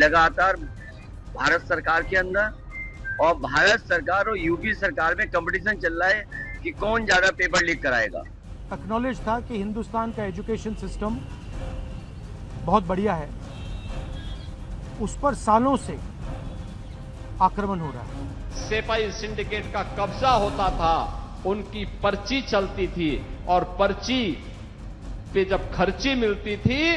लगातार भारत सरकार के अंदर और भारत सरकार और यूपी सरकार में कंपटीशन चल रहा है कि कौन ज्यादा पेपर लीक कराएगा। एक्नॉलेज था कि हिंदुस्तान का एजुकेशन सिस्टम बहुत बढ़िया है, उस पर सालों से आक्रमण हो रहा है। सेपाई सिंडिकेट का कब्जा होता था, उनकी पर्ची चलती थी और पर्ची पे जब खर्ची मिलती थी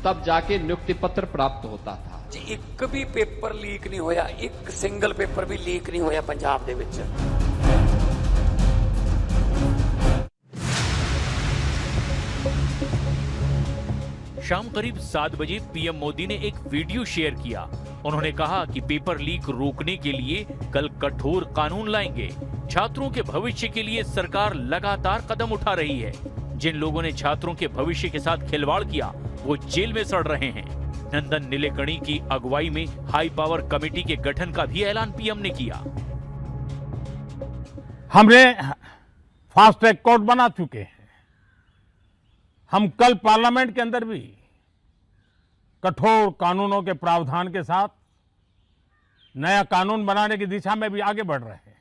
तब जाके नियुक्ति पत्र प्राप्त होता था। एक भी पेपर लीक नहीं होया, एक सिंगल पेपर भी लीक नहीं होया पंजाब दे विच। शाम करीब 7 बजे पीएम मोदी ने एक वीडियो शेयर किया। उन्होंने कहा कि पेपर लीक रोकने के लिए कल कठोर कानून लाएंगे। छात्रों के भविष्य के लिए सरकार लगातार कदम उठा रही है। जिन लोगों ने छात्रों के भविष्य के साथ खिलवाड़ किया वो जेल में सड़ रहे हैं। नंदन नीलेकणी की अगुवाई में हाई पावर कमेटी के गठन का भी ऐलान पीएम ने किया। हमने फास्ट ट्रैक कोर्ट बना चुके हैं। हम कल पार्लियामेंट के अंदर भी कठोर कानूनों के प्रावधान के साथ नया कानून बनाने की दिशा में भी आगे बढ़ रहे हैं।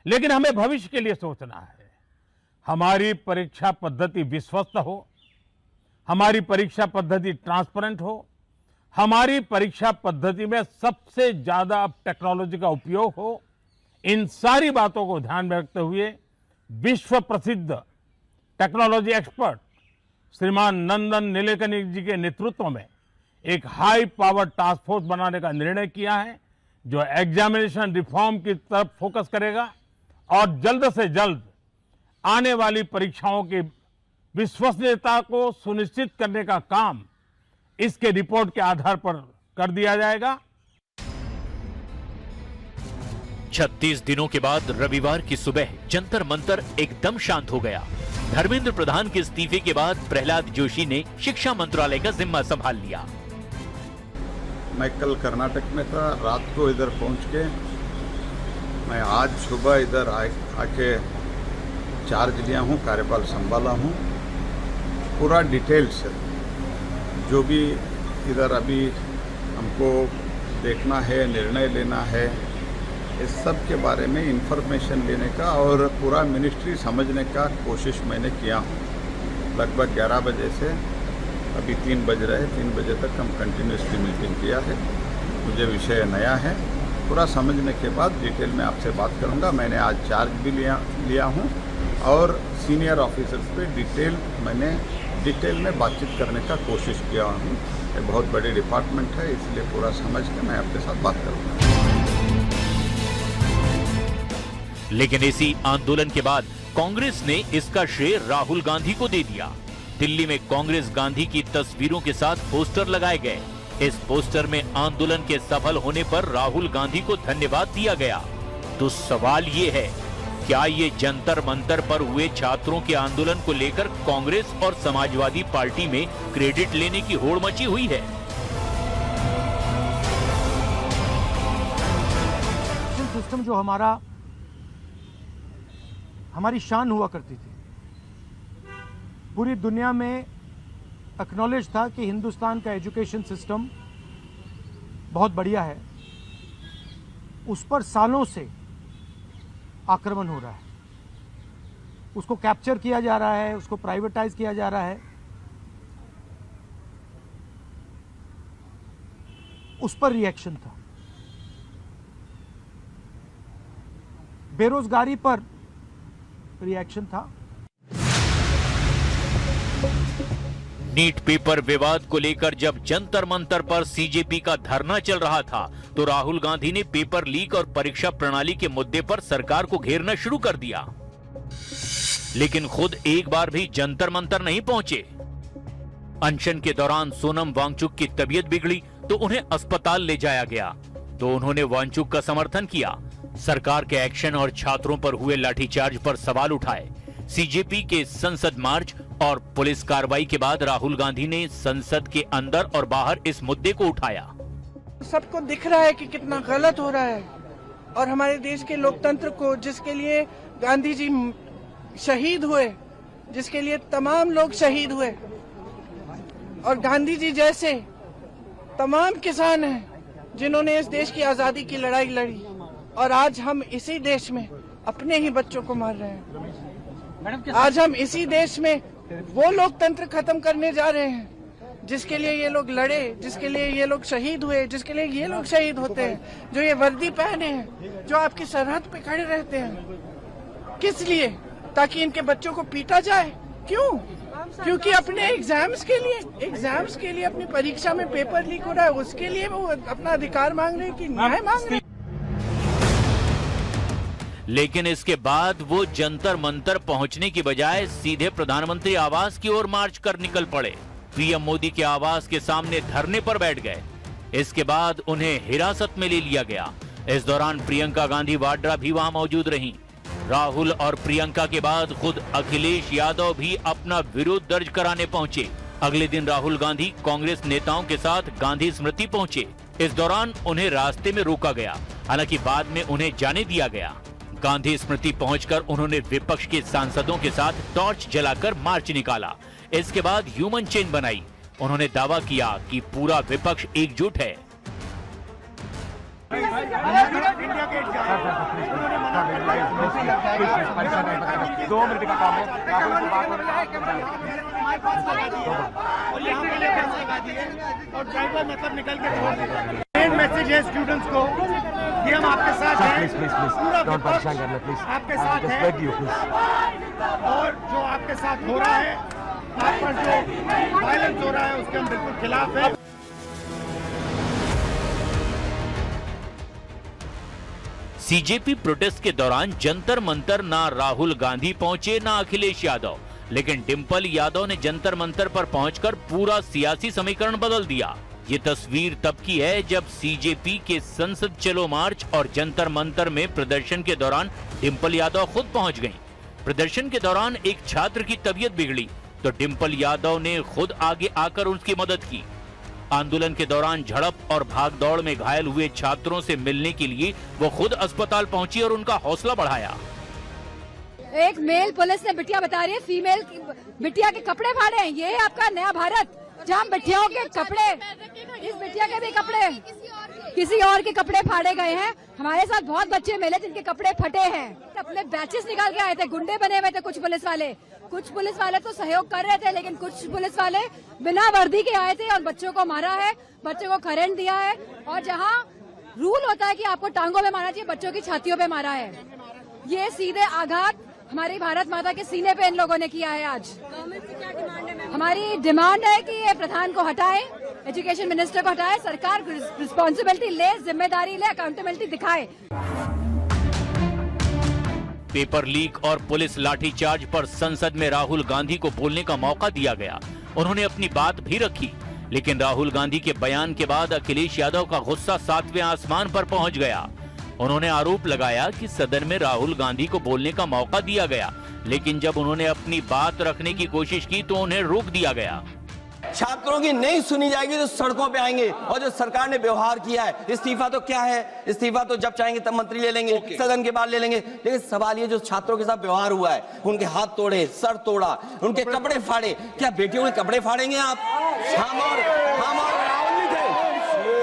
लेकिन हमें भविष्य के लिए सोचना है। हमारी परीक्षा पद्धति विश्वस्त हो, हमारी परीक्षा पद्धति ट्रांसपेरेंट हो, हमारी परीक्षा पद्धति में सबसे ज्यादा अब टेक्नोलॉजी का उपयोग हो। इन सारी बातों को ध्यान में रखते हुए विश्व प्रसिद्ध टेक्नोलॉजी एक्सपर्ट श्रीमान नंदन नीलेकणी जी के नेतृत्व में एक हाई पावर टास्क फोर्स बनाने का निर्णय किया है, जो एग्जामिनेशन रिफॉर्म की तरफ फोकस करेगा और जल्द से जल्द आने वाली परीक्षाओं की विश्वसनीयता को सुनिश्चित करने का काम इसके रिपोर्ट के आधार पर कर दिया जाएगा। 36 दिनों के बाद रविवार की सुबह जंतर मंतर एकदम शांत हो गया। धर्मेंद्र प्रधान के इस्तीफे के बाद प्रहलाद जोशी ने शिक्षा मंत्रालय का जिम्मा संभाल लिया। मैं कल कर्नाटक में था, रात को इधर पहुंच के मैं आज सुबह इधर आके चार्ज लिया हूं, कार्यभार संभाला हूं। पूरा डिटेल से जो भी इधर अभी हमको देखना है, निर्णय लेना है, इस सब के बारे में इंफॉर्मेशन लेने का और पूरा मिनिस्ट्री समझने का कोशिश मैंने किया हूँ। लगभग 11 बजे से अभी 3 बज रहे, 3 बजे तक हम कंटिन्यूसली मीटिंग किया है। मुझे विषय नया है, पूरा समझने के बाद डिटेल में आपसे बात करूँगा। मैंने आज चार्ज भी लिया हूँ और सीनियर ऑफिसर्स पे डिटेल में बातचीत करने का कोशिश किया हूँ। ये बहुत बड़ी डिपार्टमेंट है, इसलिए पूरा समझ के मैं आपके साथ बात करूँगा। लेकिन इसी आंदोलन के बाद कांग्रेस ने इसका श्रेय राहुल गांधी को दे दिया। दिल्ली में कांग्रेस गांधी की तस्वीरों के साथ पोस्टर लगाए गए। इस पोस्टर में आंदोलन के सफल होने पर राहुल गांधी को धन्यवाद दिया गया। तो सवाल ये है, क्या ये जंतर मंतर पर हुए छात्रों के आंदोलन को लेकर कांग्रेस और समाजवादी पार्टी में क्रेडिट लेने की होड़ मची हुई है? सिस्टम जो हमारी शान हुआ करती थी, पूरी दुनिया में एक्नॉलेज था कि हिंदुस्तान का एजुकेशन सिस्टम बहुत बढ़िया है, उस पर सालों से आक्रमण हो रहा है। उसको कैप्चर किया जा रहा है, उसको प्राइवेटाइज किया जा रहा है। उस पर रिएक्शन था। बेरोजगारी पर रिएक्शन था। नीट पेपर विवाद को लेकर जब जंतर मंतर पर सीजेपी का धरना चल रहा था तो राहुल गांधी ने पेपर लीक और परीक्षा प्रणाली के मुद्दे पर सरकार को घेरना शुरू कर दिया। लेकिन खुद एक बार भी जंतर मंतर नहीं पहुंचे। अनशन के दौरान सोनम वांगचुक की तबीयत बिगड़ी तो उन्हें अस्पताल ले जाया गया, तो उन्होंने वांगचुक का समर्थन किया। सरकार के एक्शन और छात्रों पर हुए लाठीचार्ज पर सवाल उठाए। सीजेपी के संसद मार्च और पुलिस कार्रवाई के बाद राहुल गांधी ने संसद के अंदर और बाहर इस मुद्दे को उठाया। सबको दिख रहा है कि कितना गलत हो रहा है और हमारे देश के लोकतंत्र को, जिसके लिए गांधी जी शहीद हुए, जिसके लिए तमाम लोग शहीद हुए और गांधी जी जैसे तमाम किसान हैं जिन्होंने इस देश की आजादी की लड़ाई लड़ी, और आज हम इसी देश में अपने ही बच्चों को मार रहे हैं। आज हम इसी देश में वो लोकतंत्र खत्म करने जा रहे हैं जिसके लिए ये लोग लड़े, जिसके लिए ये लोग शहीद हुए, जिसके लिए ये लोग शहीद होते हैं, जो ये वर्दी पहने हैं, जो आपकी सरहद पे खड़े रहते हैं। किस लिए? ताकि इनके बच्चों को पीटा जाए। क्यों? क्योंकि अपने एग्जाम्स के लिए अपनी परीक्षा में पेपर लीक हो रहा है, उसके लिए वो अपना अधिकार मांग रहे हैं कि न्याय मांग रहे हैं। लेकिन इसके बाद वो जंतर मंतर पहुंचने की बजाय सीधे प्रधानमंत्री आवास की ओर मार्च कर निकल पड़े। पीएम मोदी के आवास के सामने धरने पर बैठ गए। इसके बाद उन्हें हिरासत में ले लिया गया। इस दौरान प्रियंका गांधी वाड्रा भी वहां मौजूद रहीं। राहुल और प्रियंका के बाद खुद अखिलेश यादव भी अपना विरोध दर्ज कराने पहुंचे। अगले दिन राहुल गांधी कांग्रेस नेताओं के साथ गांधी स्मृति पहुंचे। इस दौरान उन्हें रास्ते में रोका गया, हालांकि बाद में उन्हें जाने दिया गया। गांधी स्मृति पहुंचकर उन्होंने विपक्ष के सांसदों के साथ टॉर्च जलाकर मार्च निकाला। इसके बाद ह्यूमन चेन बनाई। उन्होंने दावा किया कि पूरा विपक्ष एकजुट है। मैसेज है स्टूडेंट्स को कि हम आपके साथ हैं। पूरा विपक्ष आपके साथ है, और जो आपके साथ हो रहा है, आप पर जो वायलेंस हो रहा है, उसके हम बिल्कुल खिलाफ हैं। सीजेपी प्रोटेस्ट के दौरान जंतर मंतर ना राहुल गांधी पहुंचे ना अखिलेश यादव, लेकिन डिंपल यादव ने जंतर मंतर पर पहुंचकर पूरा सियासी समीकरण बदल दिया। ये तस्वीर तब की है जब सीजेपी के संसद चलो मार्च और जंतर मंतर में प्रदर्शन के दौरान डिंपल यादव खुद पहुंच गईं। प्रदर्शन के दौरान एक छात्र की तबीयत बिगड़ी तो डिंपल यादव ने खुद आगे आकर उसकी मदद की। आंदोलन के दौरान झड़प और भागदौड़ में घायल हुए छात्रों से मिलने के लिए वो खुद अस्पताल पहुंची और उनका हौसला बढ़ाया। एक मेल पुलिस ने बिटिया बता रही है, फीमेल बिटिया के कपड़े फाड़े हैं। ये है आपका नया भारत, जहाँ बिटियाओं के कपड़े, इस बिटिया के भी कपड़े किसी और के कपड़े फाड़े गए हैं। हमारे साथ बहुत बच्चे मिले जिनके कपड़े फटे हैं। अपने बैचेस निकाल के आए थे, गुंडे बने हुए थे कुछ पुलिस वाले तो सहयोग कर रहे थे, लेकिन कुछ पुलिस वाले बिना वर्दी के आए थे और बच्चों को मारा है, बच्चों को करंट दिया है। और जहाँ रूल होता है कि आपको टांगों पे मारना चाहिए, बच्चों की छातियों पे मारा है। ये सीधे आघात हमारी भारत माता के सीने पे इन लोगों ने किया है। आज हमारी डिमांड है कि ये प्रधान को हटाए, एजुकेशन मिनिस्टर को हटाए, सरकार रिस्पॉन्सिबिलिटी ले, जिम्मेदारी ले, अकाउंटेबिलिटी दिखाए। पेपर लीक और पुलिस लाठीचार्ज पर संसद में राहुल गांधी को बोलने का मौका दिया गया। उन्होंने अपनी बात भी रखी, लेकिन राहुल गांधी के बयान के बाद अखिलेश यादव का गुस्सा 7वें आसमान पर पहुंच गया। उन्होंने आरोप लगाया कि सदन में राहुल गांधी को बोलने का मौका दिया गया, लेकिन जब उन्होंने अपनी बात रखने की कोशिश की तो उन्हें रोक दिया गया। छात्रों की नहीं सुनी जाएगी तो सड़कों पे आएंगे। और जो सरकार ने व्यवहार किया है, इस्तीफा तो क्या है, इस्तीफा तो जब चाहेंगे तब मंत्री ले लेंगे, सदन के बाद ले लेंगे। लेकिन सवाल ये जो छात्रों के साथ व्यवहार हुआ है, उनके हाथ तोड़े, सर तोड़ा, उनके कपड़े फाड़े, क्या बेटियों के कपड़े फाड़ेंगे आप? हम और राहुल जी थे।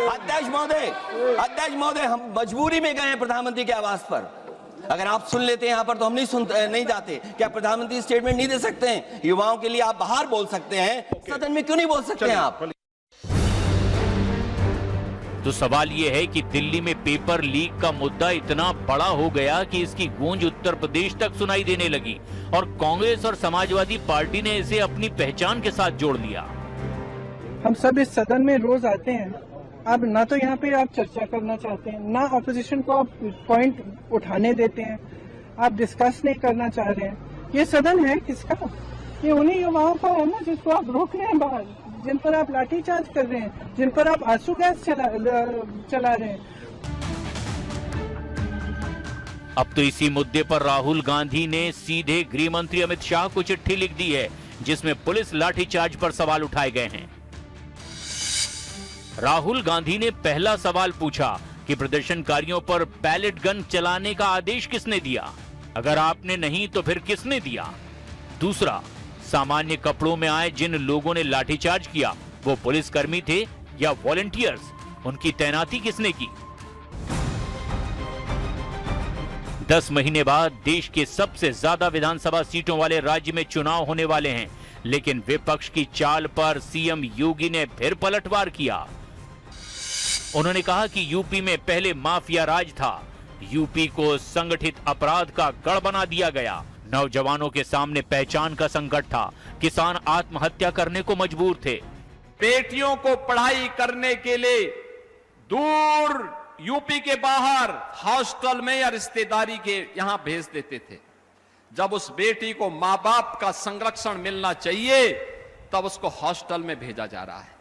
अध्यक्ष महोदय, हम मजबूरी में गए हैं प्रधानमंत्री के आवास पर। अगर आप सुन लेते हैं यहाँ पर तो हम नहीं जाते। क्या प्रधानमंत्री स्टेटमेंट नहीं दे सकते हैं? युवाओं के लिए आप बाहर बोल सकते हैं, सदन में क्यों नहीं बोल सकते हैं आप? तो सवाल ये है कि दिल्ली में पेपर लीक का मुद्दा इतना बड़ा हो गया कि इसकी गूंज उत्तर प्रदेश तक सुनाई देने लगी और कांग्रेस और समाजवादी पार्टी ने इसे अपनी पहचान के साथ जोड़ लिया। हम सब इस सदन में रोज आते हैं, अब ना तो यहाँ पे आप चर्चा करना चाहते हैं, ना ऑपोजिशन को आप पॉइंट उठाने देते हैं, आप डिस्कस नहीं करना चाह रहे हैं। ये सदन है किसका? ये उन्हीं युवाओं का है ना जिसको आप रोक रहे हैं बाहर, जिन पर आप लाठीचार्ज कर रहे हैं, जिन पर आप आंसू गैस चला रहे हैं। अब तो इसी मुद्दे पर राहुल गांधी ने सीधे गृह मंत्री अमित शाह को चिट्ठी लिख दी है, जिसमें पुलिस लाठीचार्ज पर सवाल उठाए गए हैं। राहुल गांधी ने पहला सवाल पूछा कि प्रदर्शनकारियों पर पैलेट गन चलाने का आदेश किसने दिया? अगर आपने नहीं तो फिर किसने दिया? दूसरा, सामान्य कपड़ों में आए जिन लोगों ने लाठीचार्ज किया वो पुलिसकर्मी थे या वॉलंटियर्स? उनकी तैनाती किसने की? 10 महीने बाद देश के सबसे ज्यादा विधानसभा सीटों वाले राज्य में चुनाव होने वाले हैं, लेकिन विपक्ष की चाल पर सीएम योगी ने फिर पलटवार किया। उन्होंने कहा कि यूपी में पहले माफिया राज था, यूपी को संगठित अपराध का गढ़ बना दिया गया, नौजवानों के सामने पहचान का संकट था, किसान आत्महत्या करने को मजबूर थे। बेटियों को पढ़ाई करने के लिए दूर यूपी के बाहर हॉस्टल में या रिश्तेदारी के यहां भेज देते थे। जब उस बेटी को मां बाप का संरक्षण मिलना चाहिए तब उसको हॉस्टल में भेजा जा रहा है।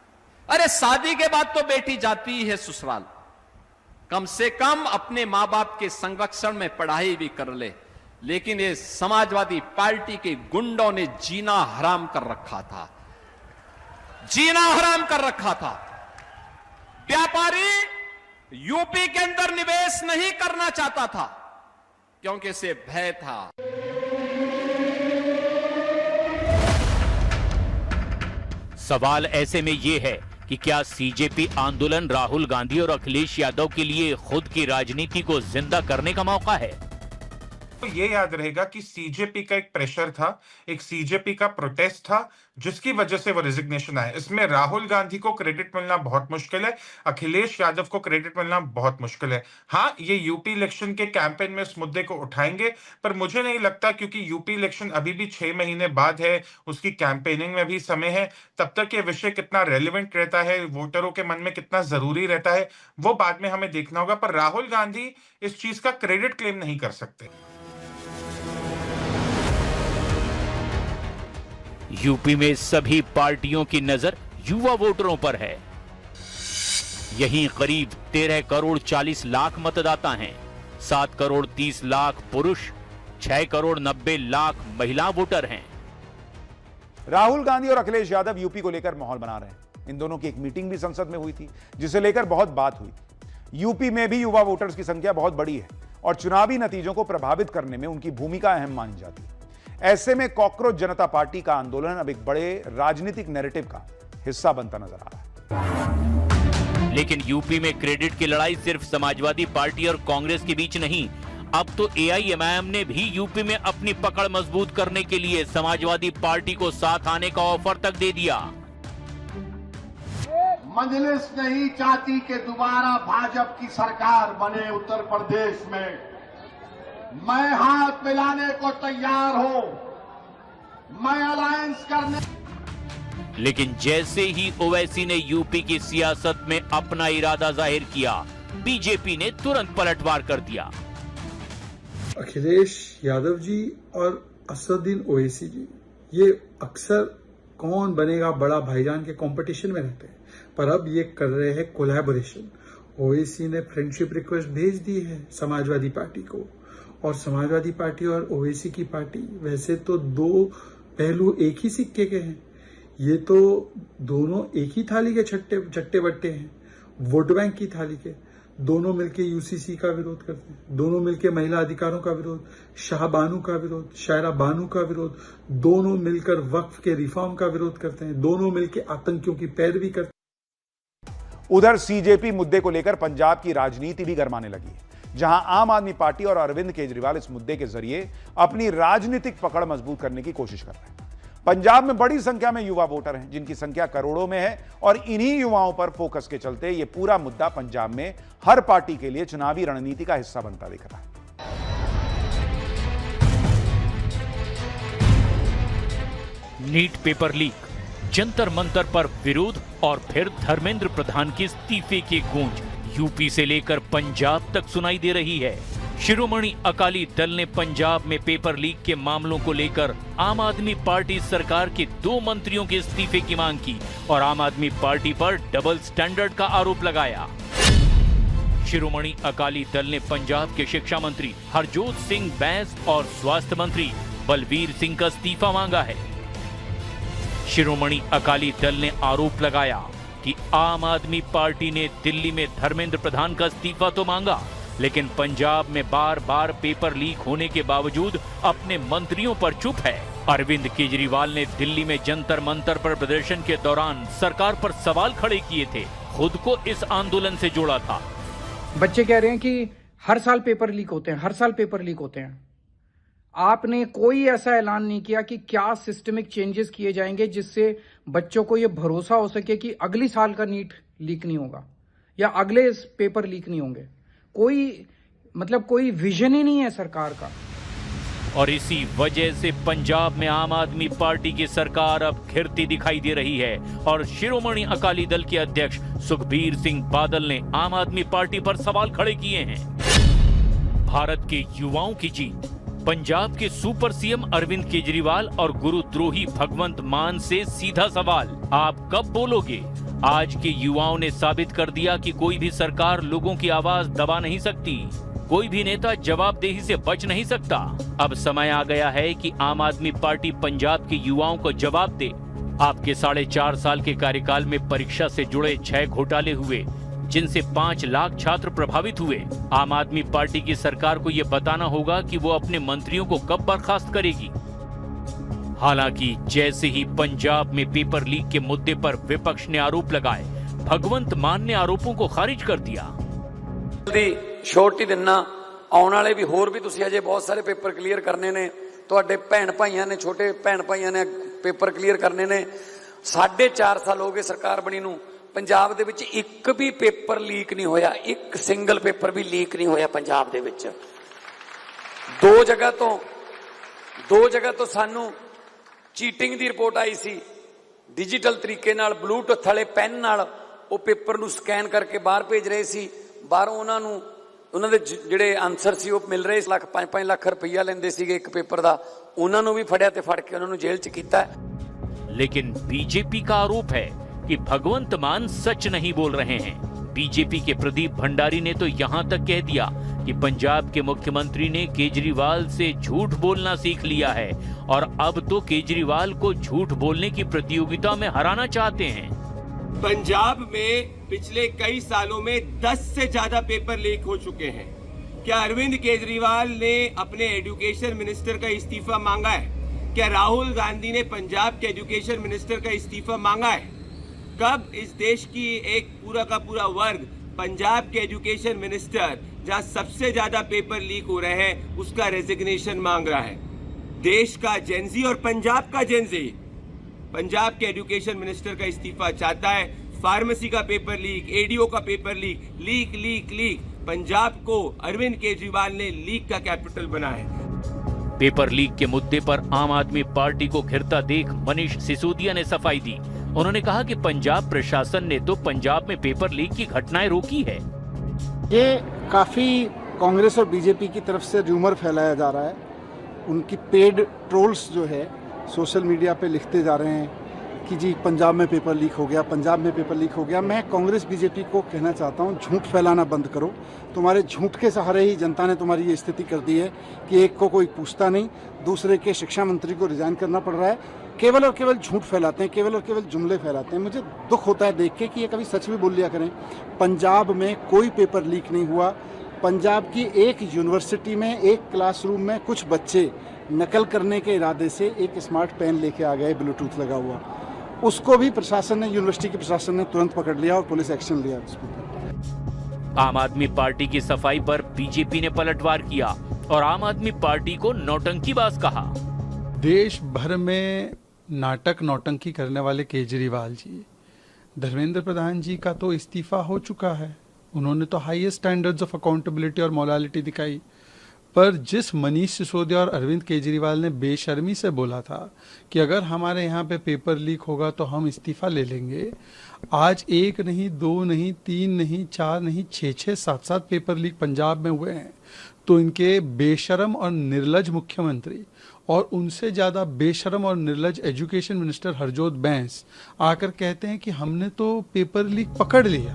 अरे शादी के बाद तो बेटी जाती ही है ससुराल, कम से कम अपने मां बाप के संरक्षण में पढ़ाई भी कर ले। लेकिन ये समाजवादी पार्टी के गुंडों ने जीना हराम कर रखा था, जीना हराम कर रखा था। व्यापारी यूपी के अंदर निवेश नहीं करना चाहता था क्योंकि इसे भय था। सवाल ऐसे में यह है कि क्या सीजेपी आंदोलन राहुल गांधी और अखिलेश यादव के लिए खुद की राजनीति को जिंदा करने का मौका है? तो ये याद रहेगा कि सीजेपी का एक प्रेशर था, एक सीजेपी का प्रोटेस्ट था जिसकी वजह से वो रेजिग्नेशन आया। इसमें राहुल गांधी को क्रेडिट मिलना बहुत मुश्किल है, अखिलेश यादव को क्रेडिट मिलना बहुत मुश्किल है। हाँ, ये यूपी इलेक्शन के कैंपेन में इस मुद्दे को उठाएंगे, पर मुझे नहीं लगता, क्योंकि यूपी इलेक्शन अभी भी 6 महीने बाद है, उसकी कैंपेनिंग में भी समय है। तब तक ये विषय कितना रेलिवेंट रहता है, वोटरों के मन में कितना जरूरी रहता है, वो बाद में हमें देखना होगा। पर राहुल गांधी इस चीज का क्रेडिट क्लेम नहीं कर सकते। यूपी में सभी पार्टियों की नजर युवा वोटरों पर है। यहीं करीब 13 करोड़ 40 लाख मतदाता हैं। 7 करोड़ 30 लाख पुरुष, 6 करोड़ 90 लाख महिला वोटर हैं। राहुल गांधी और अखिलेश यादव यूपी को लेकर माहौल बना रहे हैं। इन दोनों की एक मीटिंग भी संसद में हुई थी जिसे लेकर बहुत बात हुई। यूपी में भी युवा वोटर्स की संख्या बहुत बड़ी है और चुनावी नतीजों को प्रभावित करने में उनकी भूमिका अहम मानी जाती है। ऐसे में कॉकरोच जनता पार्टी का आंदोलन अब एक बड़े राजनीतिक नैरेटिव का हिस्सा बनता नजर आ रहा है। लेकिन यूपी में क्रेडिट की लड़ाई सिर्फ समाजवादी पार्टी और कांग्रेस के बीच नहीं, अब तो एआईएमआईएम ने भी यूपी में अपनी पकड़ मजबूत करने के लिए समाजवादी पार्टी को साथ आने का ऑफर तक दे दिया। मजलिस नहीं चाहती कि दोबारा भाजपा की सरकार बने उत्तर प्रदेश में। मैं हाथ मिलाने को तैयार हूं, मैं अलायंस करने। लेकिन जैसे ही ओवैसी ने यूपी की सियासत में अपना इरादा जाहिर किया, बीजेपी ने तुरंत पलटवार कर दिया। अखिलेश यादव जी और असदुद्दीन ओवैसी जी ये अक्सर कौन बनेगा बड़ा भाईजान के कंपटीशन में रहते हैं, पर अब ये कर रहे हैं कोलैबोरेशन। ओवैसी ने फ्रेंडशिप रिक्वेस्ट भेज दी है समाजवादी पार्टी को, और समाजवादी पार्टी और ओवैसी की पार्टी वैसे तो दो पहलू एक ही सिक्के के हैं। ये तो दोनों एक ही थाली के चट्टे बट्टे हैं, वोट बैंक की थाली के। दोनों मिलके यूसीसी का विरोध करते हैं, दोनों मिलके महिला अधिकारों का विरोध, शाहबानू का विरोध, शायरा बानू का विरोध, दोनों मिलकर वक्फ के रिफॉर्म का विरोध करते हैं, दोनों मिलके आतंकियों की पैरवी करते हैं। उधर सीजेपी मुद्दे को लेकर पंजाब की राजनीति भी गरमाने लगी है, जहां आम आदमी पार्टी और अरविंद केजरीवाल इस मुद्दे के जरिए अपनी राजनीतिक पकड़ मजबूत करने की कोशिश कर रहे हैं। पंजाब में बड़ी संख्या में युवा वोटर हैं, जिनकी संख्या करोड़ों में है, और इन्हीं युवाओं पर फोकस के चलते यह पूरा मुद्दा पंजाब में हर पार्टी के लिए चुनावी रणनीति का हिस्सा बनता दिख रहा है। NEET paper leak, Jantar Mantar पर विरोध और फिर धर्मेंद्र प्रधान के इस्तीफे की गूंज यूपी से लेकर पंजाब तक सुनाई दे रही है। शिरोमणि अकाली दल ने पंजाब में पेपर लीक के मामलों को लेकर आम आदमी पार्टी सरकार के 2 मंत्रियों के इस्तीफे की मांग की और आम आदमी पार्टी पर डबल स्टैंडर्ड का आरोप लगाया। शिरोमणि अकाली दल ने पंजाब के शिक्षा मंत्री हरजोत सिंह बैंस और स्वास्थ्य मंत्री बलवीर सिंह का इस्तीफा मांगा है। शिरोमणि अकाली दल ने आरोप लगाया कि आम आदमी पार्टी ने दिल्ली में धर्मेंद्र प्रधान का इस्तीफा तो मांगा, लेकिन पंजाब में बार बार पेपर लीक होने के बावजूद अपने मंत्रियों पर चुप है अरविंद केजरीवाल ने दिल्ली में जंतर मंतर पर प्रदर्शन के दौरान सरकार पर सवाल खड़े किए थे, खुद को इस आंदोलन से जोड़ा था। बच्चे कह रहे हैं कि हर साल पेपर लीक होते हैं, हर साल पेपर लीक होते हैं। आपने कोई ऐसा ऐलान नहीं किया कि क्या सिस्टमिक चेंजेस किए जाएंगे जिससे बच्चों को यह भरोसा हो सके कि अगली साल का नीट लीक नहीं होगा या अगले पेपर लीक नहीं होंगे। कोई विजन ही नहीं है सरकार का। और इसी वजह से पंजाब में आम आदमी पार्टी की सरकार अब घिरती दिखाई दे रही है और शिरोमणि अकाली दल के अध्यक्ष सुखबीर सिंह बादल ने आम आदमी पार्टी पर सवाल खड़े किए हैं। भारत के युवाओं की जीत, पंजाब के सुपर सीएम अरविंद केजरीवाल और गुरुद्रोही भगवंत मान से सीधा सवाल, आप कब बोलोगे? आज के युवाओं ने साबित कर दिया कि कोई भी सरकार लोगों की आवाज दबा नहीं सकती, कोई भी नेता जवाबदेही से बच नहीं सकता। अब समय आ गया है कि आम आदमी पार्टी पंजाब के युवाओं को जवाब दे। आपके 4.5 साल के कार्यकाल में परीक्षा से जुड़े 6 घोटाले हुए, जिनसे 5 लाख छात्र प्रभावित हुए। आम आदमी पार्टी की सरकार को यह बताना होगा कि वो अपने मंत्रियों को कब बर्खास्त करेगी। हालांकि जैसे ही पंजाब में पेपर लीक के मुद्दे पर विपक्ष ने आरोप लगाए, भगवंत मान ने आरोपों को खारिज कर दिया। ਛੋਟੀ ਦਿਨਾ ਆਉਣ ਵਾਲੇ ਵੀ ਹੋਰ ਵੀ ਤੁਸੀਂ ਅਜੇ ਬਹੁਤ ਸਾਰੇ ਪੇਪਰ ਕਲੀਅਰ ਕਰਨੇ ਨੇ, ਤੁਹਾਡੇ ਭੈਣ ਭਾਈਆਂ ਨੇ, ਛੋਟੇ ਭੈਣ ਭਾਈਆਂ ਨੇ ਪੇਪਰ ਕਲੀਅਰ ਕਰਨੇ ਨੇ। 4.5 ਸਾਲ ਹੋ ਗਏ ਸਰਕਾਰ ਬਣੀ ਨੂੰ, ਪੰਜਾਬ ਦੇ ਵਿੱਚ ਇੱਕ ਵੀ ਪੇਪਰ ਲੀਕ ਨਹੀਂ ਹੋਇਆ, ਇੱਕ ਸਿੰਗਲ ਪੇਪਰ ਵੀ ਲੀਕ ਨਹੀਂ ਹੋਇਆ ਪੰਜਾਬ ਦੇ ਵਿੱਚ। ਦੋ ਜਗ੍ਹਾ ਤੋਂ ਸਾਨੂੰ ਚੀਟਿੰਗ ਦੀ ਰਿਪੋਰਟ ਆਈ ਸੀ, ਡਿਜੀਟਲ ਤਰੀਕੇ ਨਾਲ ਬਲੂਟੁੱਥ ਵਾਲੇ ਪੈਨ ਨਾਲ ਉਹ ਪੇਪਰ ਨੂੰ ਸਕੈਨ ਕਰਕੇ ਬਾਹਰ ਭੇਜ ਰਹੇ ਸੀ। ਬਾਹਰੋਂ ਉਹਨਾਂ ਦੇ ਜਿਹੜੇ ਆਨਸਰ ਸੀ ਉਹ ਮਿਲ ਰਹੇ, 5 ਲੱਖ ਰੁਪਈਆ ਲੈਂਦੇ ਸੀਗੇ ਇੱਕ ਪੇपर ਦਾ, ਉਹਨਾਂ ਨੂੰ ਵੀ ਫੜਿਆ ਤੇ ਫੜ ਕੇ ਉਹਨਾਂ ਨੂੰ ਜੇਲ੍ਹ 'ਚ ਕੀਤਾ। लेकिन बीजेपी का आरोप है कि भगवंत मान सच नहीं बोल रहे हैं। बीजेपी के प्रदीप भंडारी ने तो यहां तक कह दिया कि पंजाब के मुख्यमंत्री ने केजरीवाल से झूठ बोलना सीख लिया है और अब तो केजरीवाल को झूठ बोलने की प्रतियोगिता में हराना चाहते हैं। पंजाब में पिछले कई सालों में 10 से ज्यादा पेपर लीक हो चुके हैं। क्या अरविंद केजरीवाल ने अपने एजुकेशन मिनिस्टर का इस्तीफा मांगा है? क्या राहुल गांधी ने पंजाब के एजुकेशन मिनिस्टर का इस्तीफा मांगा है? कब इस देश की एक पूरा का पूरा वर्ग पंजाब के एजुकेशन मिनिस्टर, जहां सबसे ज्यादा पेपर लीक हो रहे हैं, उसका रेजिग्नेशन मांग रहा है? देश का जेनजी और पंजाब का जेनजी पंजाब के एजुकेशन मिनिस्टर का इस्तीफा चाहता है। फार्मेसी का पेपर लीक, एडीओ का paper leak, leak leak leak. Punjab को अरविंद केजरीवाल ने लीक का कैपिटल बनाया है। पेपर लीक के मुद्दे पर आम आदमी पार्टी को घिरता देख मनीष सिसोदिया ने सफाई दी। उन्होंने कहा कि पंजाब प्रशासन ने तो पंजाब में पेपर लीक की घटनाएं रोकी है। ये काफी कांग्रेस और बीजेपी की तरफ से र्यूमर फैलाया जा रहा है। उनकी पेड ट्रोल्स जो है सोशल मीडिया पे लिखते जा रहे हैं कि जी पंजाब में पेपर लीक हो गया, पंजाब में पेपर लीक हो गया। मैं कांग्रेस बीजेपी को कहना चाहता हूँ, झूठ फैलाना बंद करो। तुम्हारे झूठ के सहारे ही जनता ने तुम्हारी ये स्थिति कर दी है कि एक को कोई पूछता नहीं, दूसरे के शिक्षा मंत्री को रिजाइन करना पड़ रहा है। केवल और केवल झूठ फैलाते हैं, केवल और केवल जुमले फैलाते हैं। मुझे दुख होता है देख के कि ये कभी सच भी बोल लिया करें। पंजाब में कोई पेपर लीक नहीं हुआ। पंजाब की एक यूनिवर्सिटी में एक क्लासरूम में कुछ बच्चे नकल करने के इरादे से एक स्मार्ट पेन लेके आ गए ब्लूटूथ लगा हुआ, उसको भी प्रशासन ने, यूनिवर्सिटी के प्रशासन ने तुरंत पकड़ लिया और पुलिस एक्शन लिया उस पर। आम आदमी पार्टी की सफाई पर बीजेपी ने पलटवार किया और आम आदमी पार्टी को नौटंकीबाज कहा। देश भर में नाटक नौटंकी करने वाले केजरीवाल जी, धर्मेंद्र प्रधान जी का तो इस्तीफा हो चुका है। उन्होंने तो हाईएस्ट स्टैंडर्ड्स ऑफ अकाउंटेबिलिटी और मोरालिटी दिखाई, पर जिस मनीष सिसोदिया और अरविंद केजरीवाल ने बेशर्मी से बोला था कि अगर हमारे यहाँ पे पेपर लीक होगा तो हम इस्तीफा ले लेंगे, आज 1 नहीं, 2 नहीं, 3 नहीं, 4 नहीं, 6-6, 7-7 पेपर लीक पंजाब में हुए हैं। तो इनके बेशरम और निर्लज मुख्यमंत्री और उनसे ज़्यादा बेशरम और निर्लज एजुकेशन मिनिस्टर हरजोत बैंस आकर कहते हैं कि हमने तो पेपर लीक पकड़ लिया।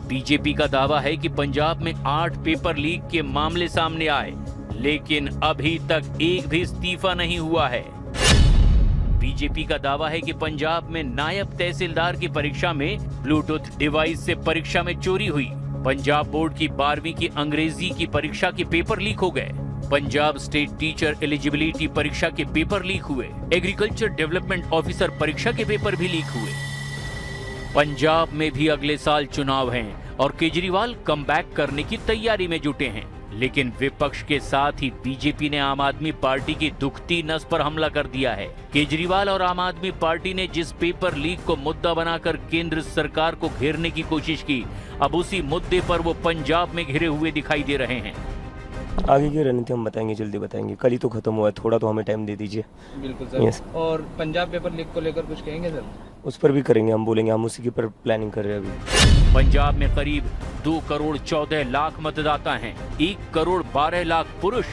बीजेपी का दावा है कि पंजाब में 8 पेपर लीक के मामले सामने आए, लेकिन अभी तक एक भी इस्तीफा नहीं हुआ है। बीजेपी का दावा है कि पंजाब में नायब तहसीलदार की परीक्षा में ब्लूटूथ डिवाइस से परीक्षा में चोरी हुई। पंजाब बोर्ड की 12वीं की अंग्रेजी की परीक्षा के पेपर लीक हो गए। पंजाब स्टेट टीचर एलिजिबिलिटी परीक्षा के पेपर लीक हुए। एग्रीकल्चर डेवलपमेंट ऑफिसर परीक्षा के पेपर भी लीक हुए। पंजाब में भी अगले साल चुनाव हैं और केजरीवाल कमबैक करने की तैयारी में जुटे हैं। लेकिन विपक्ष के साथ ही बीजेपी ने आम आदमी पार्टी की दुखती नस पर हमला कर दिया है। केजरीवाल और आम आदमी पार्टी ने जिस पेपर लीक को मुद्दा बनाकर केंद्र सरकार को घेरने की कोशिश की, अब उसी मुद्दे पर वो पंजाब में घिरे हुए दिखाई दे रहे हैं। आगे की रणनीति हम बताएंगे, जल्दी बताएंगे। कल ही तो खत्म हुआ है, थोड़ा तो हमें टाइम दे दीजिए। बिल्कुल सर। यस। और पंजाब पेपर लीक को लेकर कुछ कहेंगे सर? उस पर भी करेंगे, हम बोलेंगे, हम उसी के पर प्लानिंग कर रहे हैं अभी। पंजाब में करीब 2 करोड़ 14 लाख मतदाता हैं। 1 करोड़ 12 लाख पुरुष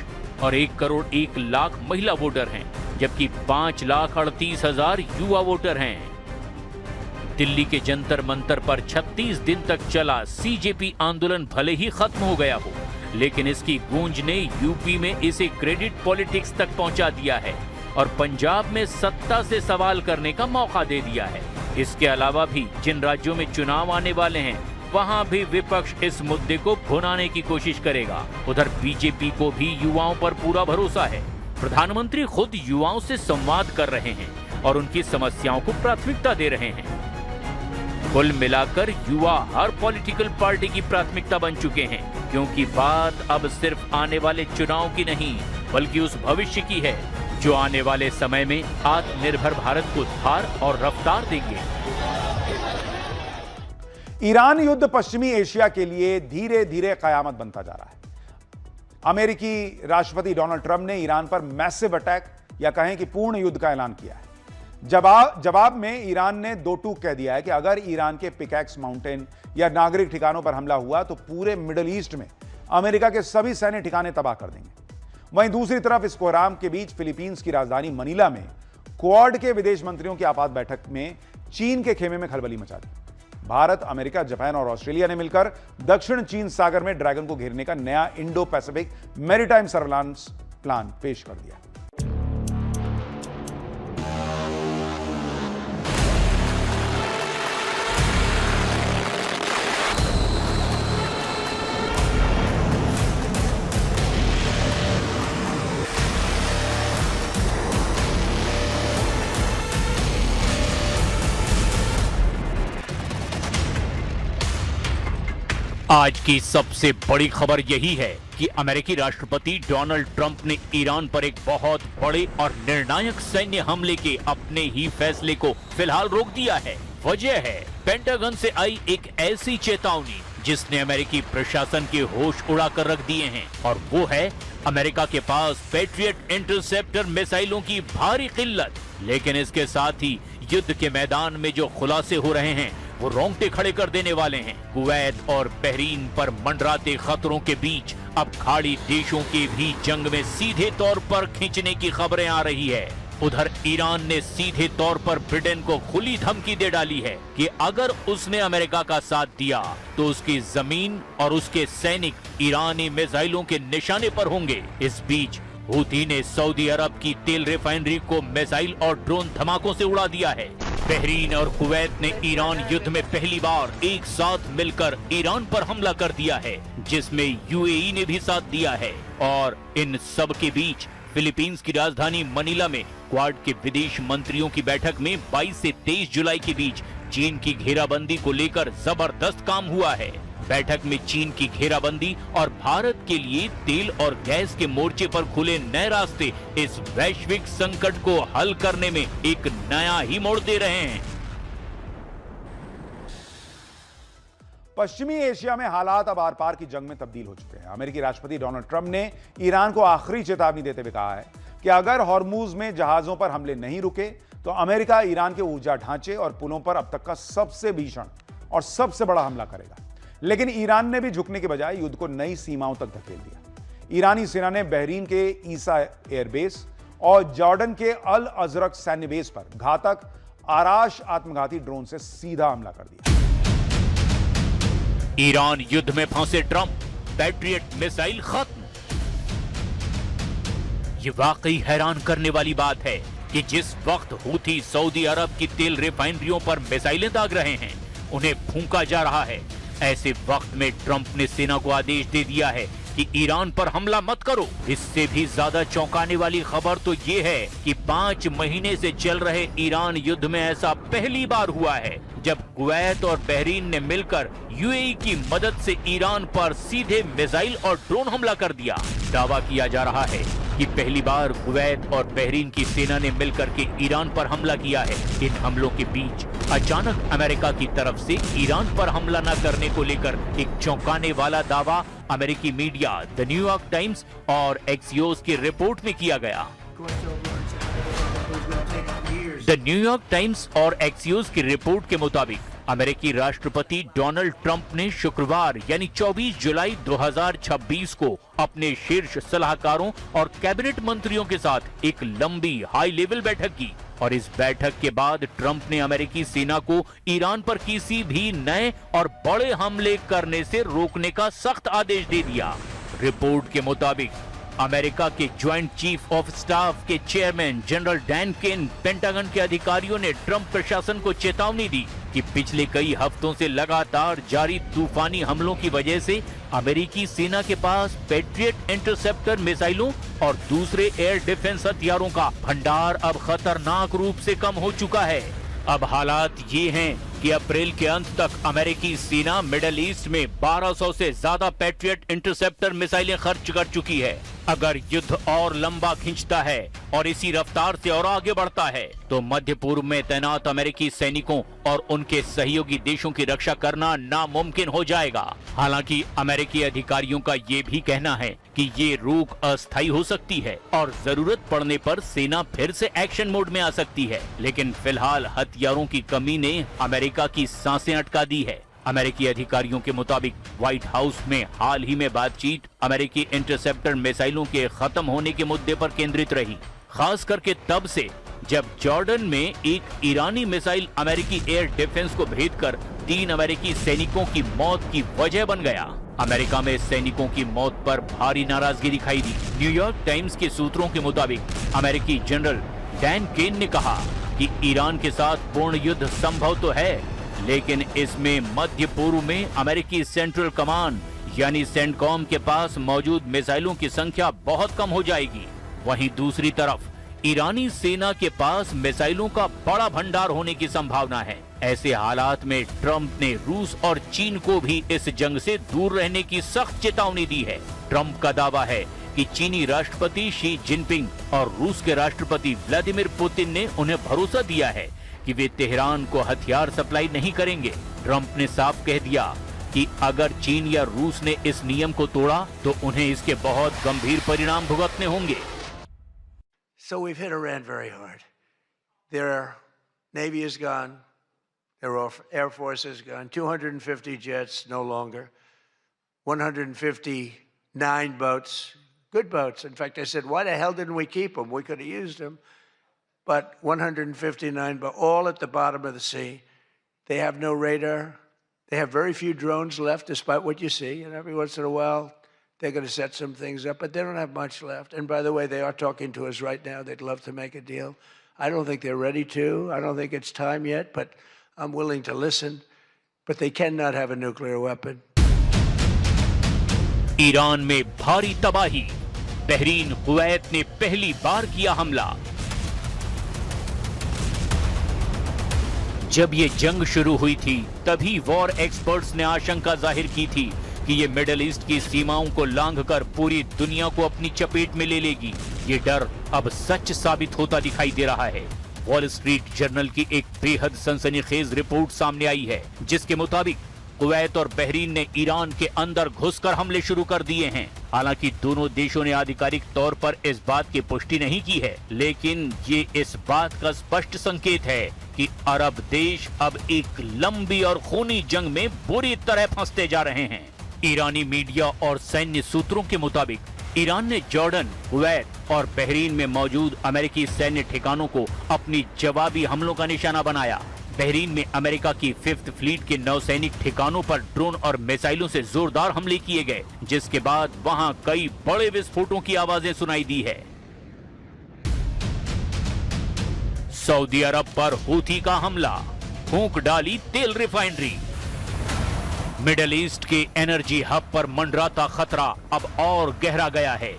और 1 करोड़ 1 लाख महिला वोटर हैं, जबकि 5,38,000 युवा वोटर हैं। दिल्ली के जंतर मंतर पर 36 दिन तक चला सीजेपी आंदोलन भले ही खत्म हो गया हो, लेकिन इसकी गूंज ने यूपी में इसे क्रेडिट पॉलिटिक्स तक पहुंचा दिया है और पंजाब में सत्ता से सवाल करने का मौका दे दिया है। इसके अलावा भी जिन राज्यों में चुनाव आने वाले हैं, वहां भी विपक्ष इस मुद्दे को भुनाने की कोशिश करेगा। उधर बीजेपी को भी युवाओं पर पूरा भरोसा है। प्रधानमंत्री खुद युवाओं से संवाद कर रहे हैं और उनकी समस्याओं को प्राथमिकता दे रहे हैं। कुल मिलाकर युवा हर पॉलिटिकल पार्टी की प्राथमिकता बन चुके हैं, क्योंकि बात अब सिर्फ आने वाले चुनाव की नहीं, बल्कि उस भविष्य की है जो आने वाले समय में आत्मनिर्भर भारत को धार और रफ्तार देंगे। ईरान युद्ध पश्चिमी एशिया के लिए धीरे धीरे कयामत बनता जा रहा है। अमेरिकी राष्ट्रपति डोनाल्ड ट्रंप ने ईरान पर मैसिव अटैक या कहें कि पूर्ण युद्ध का ऐलान किया है। जवाब में ईरान ने दो टूक कह दिया है कि अगर ईरान के पिकैक्स माउंटेन या नागरिक ठिकानों पर हमला हुआ तो पूरे मिडिल ईस्ट में अमेरिका के सभी सैन्य ठिकाने तबाह कर देंगे। वहीं दूसरी तरफ इस कोहराम के बीच फिलीपींस की राजधानी मनीला में क्वाड के विदेश मंत्रियों की आपात बैठक में चीन के खेमे में खलबली मचा दी। भारत, अमेरिका, जापान और ऑस्ट्रेलिया ने मिलकर दक्षिण चीन सागर में ड्रैगन को घेरने का नया Indo Pacific maritime surveillance plan पेश कर दिया। आज की सबसे बड़ी खबर यही है कि अमेरिकी राष्ट्रपति डोनाल्ड ट्रंप ने ईरान पर एक बहुत बड़े और निर्णायक सैन्य हमले के अपने ही फैसले को फिलहाल रोक दिया है। वजह है पेंटागन से आई एक ऐसी चेतावनी जिसने अमेरिकी प्रशासन के होश उड़ा कर रख दिए हैं, और वो है अमेरिका के पास पैट्रियट इंटरसेप्टर मिसाइलों की भारी किल्लत। लेकिन इसके साथ ही युद्ध के मैदान में जो खुलासे हो रहे हैं वो रोंगटे खड़े कर देने वाले हैं। कुवैत और बहरीन पर मंडराते खतरों के बीच अब खाड़ी देशों के भी जंग में सीधे तौर पर खींचने की खबरें आ रही है। उधर ईरान ने सीधे तौर पर ब्रिटेन को खुली धमकी दे डाली है कि अगर उसने अमेरिका का साथ दिया तो उसकी जमीन और उसके सैनिक ईरानी मिसाइलों के निशाने पर होंगे। इस बीच हूथी ने सऊदी अरब की तेल रिफाइनरी को मिसाइल और ड्रोन धमाकों से उड़ा दिया है। बहरीन और कुवैत ने ईरान युद्ध में पहली बार एक साथ मिलकर ईरान पर हमला कर दिया है, जिसमें यूएई ने भी साथ दिया है। और इन सब के बीच फिलीपींस की राजधानी मनीला में क्वाड के विदेश मंत्रियों की बैठक में 22 से 23 जुलाई के बीच चीन की घेराबंदी को लेकर जबरदस्त काम हुआ है। बैठक में चीन की घेराबंदी और भारत के लिए तेल और गैस के मोर्चे पर खुले नए रास्ते इस वैश्विक संकट को हल करने में एक नया ही मोड़ दे रहे हैं। पश्चिमी एशिया में हालात अब आर पार की जंग में तब्दील हो चुके हैं। अमेरिकी राष्ट्रपति डोनाल्ड ट्रंप ने ईरान को आखिरी चेतावनी देते हुए कहा है कि अगर हॉर्मूज में जहाजों पर हमले नहीं रुके तो अमेरिका ईरान के ऊर्जा ढांचे और पुलों पर अब तक का सबसे भीषण और सबसे बड़ा हमला करेगा। लेकिन ईरान ने भी झुकने के बजाय युद्ध को नई सीमाओं तक धकेल दिया। ईरानी सेना ने बहरीन के ईसा एयरबेस और जॉर्डन के अल अजरक सैन्य बेस पर घातक आराश आत्मघाती ड्रोन से सीधा हमला कर दिया। ईरान युद्ध में फंसे ट्रंप, पैट्रियट मिसाइल खत्म। ये वाकई हैरान करने वाली बात है कि जिस वक्त हूथी सऊदी अरब की तेल रिफाइनरियों पर मिसाइलें दाग रहे हैं, उन्हें फूंका जा रहा है, ऐसे वक्त में ट्रंप ने सेना को आदेश दे दिया है कि ईरान पर हमला मत करो। इससे भी ज्यादा चौंकाने वाली खबर तो ये है कि 5 महीने से चल रहे ईरान युद्ध में ऐसा पहली बार हुआ है जब कुवैत और बहरीन ने मिलकर यूएई की मदद से ईरान पर सीधे मिसाइल और ड्रोन हमला कर दिया। दावा किया जा रहा है कि पहली बार कुवैत और बहरीन की सेना ने मिलकर के ईरान पर हमला किया है। इन हमलों के बीच अचानक अमेरिका की तरफ से ईरान पर हमला न करने को लेकर एक चौंकाने वाला दावा अमेरिकी मीडिया द न्यूयॉर्क टाइम्स और एक्सियोस की रिपोर्ट में किया गया। द न्यूयॉर्क टाइम्स और एक्सियोस की रिपोर्ट के मुताबिक अमेरिकी राष्ट्रपति डोनाल्ड ट्रंप ने शुक्रवार यानी 24 जुलाई 2026 को अपने शीर्ष सलाहकारों और कैबिनेट मंत्रियों के साथ एक लंबी हाई लेवल बैठक की और इस बैठक के बाद ट्रंप ने अमेरिकी सेना को ईरान पर किसी भी नए और बड़े हमले करने से रोकने का सख्त आदेश दे दिया। रिपोर्ट के मुताबिक अमेरिका के ज्वाइंट चीफ ऑफ स्टाफ के chairman general Dan Caine, pentagon के अधिकारियों ने ट्रंप प्रशासन को चेतावनी दी कि पिछले कई हफ्तों से लगातार जारी तूफानी हमलों की वजह से अमेरिकी सेना के पास पैट्रियट इंटरसेप्टर मिसाइलों और दूसरे एयर डिफेंस हथियारों का भंडार अब खतरनाक रूप से कम हो चुका है। अब हालात ये हैं कि अप्रैल के अंत तक अमेरिकी सेना मिडिल ईस्ट में 1200 से ज्यादा पैट्रियट इंटरसेप्टर मिसाइलें खर्च कर चुकी है। अगर युद्ध और लंबा खिंचता है और इसी रफ्तार से और आगे बढ़ता है तो मध्य पूर्व में तैनात अमेरिकी सैनिकों और उनके सहयोगी देशों की रक्षा करना नामुमकिन हो जाएगा। हालांकि अमेरिकी अधिकारियों का ये भी कहना है कि ये रोक अस्थायी हो सकती है और जरूरत पड़ने पर सेना फिर से एक्शन मोड में आ सकती है, लेकिन फिलहाल हथियारों की कमी ने अमेरिका की सांसें अटका दी है। अमेरिकी अधिकारियों के मुताबिक व्हाइट हाउस में हाल ही में बातचीत अमेरिकी इंटरसेप्टर मिसाइलों के खत्म होने के मुद्दे पर केंद्रित रही, खास करके तब से जब जॉर्डन में एक ईरानी मिसाइल अमेरिकी एयर डिफेंस को भेदकर 3 अमेरिकी सैनिकों की मौत की वजह बन गया। अमेरिका में सैनिकों की मौत पर भारी नाराजगी दिखाई दी। न्यूयॉर्क टाइम्स के सूत्रों के मुताबिक अमेरिकी जनरल डैन केन ने कहा कि ईरान के साथ पूर्ण युद्ध संभव तो है, लेकिन इसमें मध्य पूर्व में अमेरिकी सेंट्रल कमांड यानी सेंटकॉम के पास मौजूद मिसाइलों की संख्या बहुत कम हो जाएगी। वहीं दूसरी तरफ ईरानी सेना के पास मिसाइलों का बड़ा भंडार होने की संभावना है। ऐसे हालात में ट्रंप ने रूस और चीन को भी इस जंग से दूर रहने की सख्त चेतावनी दी है। ट्रंप का दावा है कि चीनी राष्ट्रपति शी जिनपिंग और रूस के राष्ट्रपति व्लादिमीर पुतिन ने उन्हें भरोसा दिया है कि वे तेहरान को हथियार सप्लाई नहीं करेंगे। ट्रंप ने साफ कह दिया कि अगर चीन या रूस ने इस नियम को तोड़ा तो उन्हें इसके बहुत गंभीर परिणाम भुगतने होंगे। So we've hit Iran very hard. Their Navy is gone. Their Air Force is gone. 250 jets no longer. 159 boats. Good boats. In fact, I said, why the hell didn't we keep them? We could have used them. But 159, but all at the bottom of the sea. They have no radar. They have very few drones left, despite what you see. And every once in a while, they're going to set some things up, but they don't have much left. And by the way, they are talking to us right now. They'd love to make a deal. I don't think they're ready to. I don't think it's time yet, but I'm willing to listen. But they cannot have a nuclear weapon. Iran में भारी तबाही। Bahrain Kuwait ने पहली बार किया हमला। जब ये जंग शुरू हुई थी तभी वॉर एक्सपर्ट्स ने आशंका जाहिर की थी कि ये मिडिल ईस्ट की सीमाओं को लांघकर पूरी दुनिया को अपनी चपेट में ले लेगी। ये डर अब सच साबित होता दिखाई दे रहा है। वॉल स्ट्रीट जर्नल की एक बेहद सनसनीखेज रिपोर्ट सामने आई है, जिसके मुताबिक कुवैत और बहरीन ने ईरान के अंदर घुसकर हमले शुरू कर दिए हैं। हालांकि दोनों देशों ने आधिकारिक तौर पर इस बात की पुष्टि नहीं की है, लेकिन ये इस बात का स्पष्ट संकेत है कि अरब देश अब एक लंबी और खूनी जंग में बुरी तरह फंसते जा रहे हैं। ईरानी मीडिया और सैन्य सूत्रों के मुताबिक ईरान ने जॉर्डन, कुवैत और बहरीन में मौजूद अमेरिकी सैन्य ठिकानों को अपनी जवाबी हमलों का निशाना बनाया। बहरीन में अमेरिका की 5th फ्लीट के नौसैनिक ठिकानों पर ड्रोन और मिसाइलों से जोरदार हमले किए गए, जिसके बाद वहां कई बड़े विस्फोटों की आवाजें सुनाई दी है। सऊदी अरब पर हूथी का हमला, फूंक डाली तेल रिफाइनरी। मिडिल ईस्ट के एनर्जी हब पर मंडराता खतरा अब और गहरा गया है।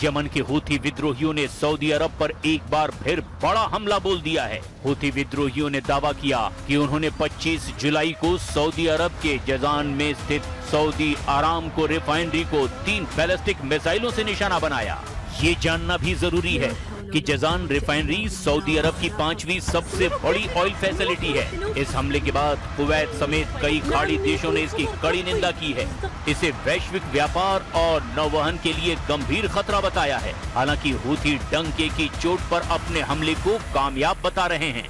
यमन के हूथी विद्रोहियों ने सऊदी अरब पर एक बार फिर बड़ा हमला बोल दिया है। हूथी विद्रोहियों ने दावा किया कि उन्होंने 25 जुलाई को सऊदी अरब के जजान में स्थित सऊदी आरामको रिफाइनरी को 3 बैलिस्टिक मिसाइलों से निशाना बनाया। ये जानना भी जरूरी है कि जजान रिफाइनरी सऊदी अरब की 5वीं सबसे बड़ी ऑयल फैसिलिटी है। इस हमले के बाद कुवैत समेत कई खाड़ी देशों ने इसकी कड़ी निंदा की है। इसे वैश्विक व्यापार और नौवहन के लिए गंभीर खतरा बताया है। हालांकि हूथी डंके की चोट पर अपने हमले को कामयाब बता रहे हैं।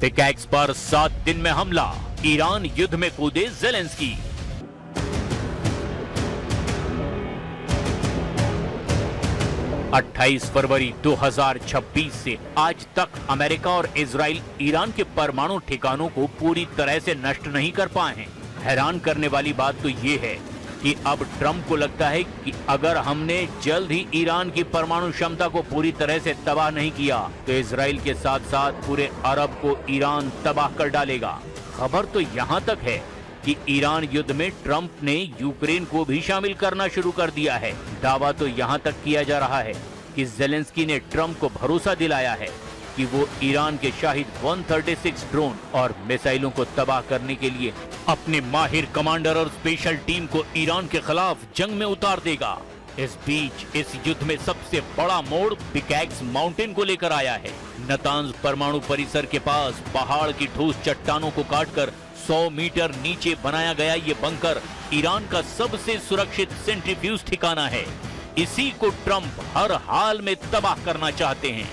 पिकैक्स पर 7 दिन में हमला, ईरान युद्ध में कूदे ज़ेलेंस्की। अट्ठाईस फरवरी 2026 से आज तक अमेरिका और इजराइल ईरान के परमाणु ठिकानों को पूरी तरह से नष्ट नहीं कर पाए हैं। हैरान करने वाली बात तो ये है कि अब ट्रंप को लगता है कि अगर हमने जल्द ही ईरान की परमाणु क्षमता को पूरी तरह से तबाह नहीं किया तो इजराइल के साथ साथ पूरे अरब को ईरान तबाह कर डालेगा। खबर तो यहाँ तक है कि ईरान युद्ध में ट्रंप ने यूक्रेन को भी शामिल करना शुरू कर दिया है। दावा तो यहाँ तक किया जा रहा है कि ज़ेलेंस्की ने ट्रंप को भरोसा दिलाया है कि वो ईरान के शाहिद 136 ड्रोन और मिसाइलों को तबाह करने के लिए अपने माहिर कमांडर और स्पेशल टीम को ईरान के खिलाफ जंग में उतार देगा। इस बीच इस युद्ध में सबसे बड़ा मोड़ पिकैक्स माउंटेन को लेकर आया है। नतांज परमाणु परिसर के पास पहाड़ की ठोस चट्टानों को काटकर 100 मीटर नीचे बनाया गया ये बंकर ईरान का सबसे सुरक्षित सेंट्रीफ्यूज ठिकाना है। इसी को ट्रंप हर हाल में तबाह करना चाहते हैं।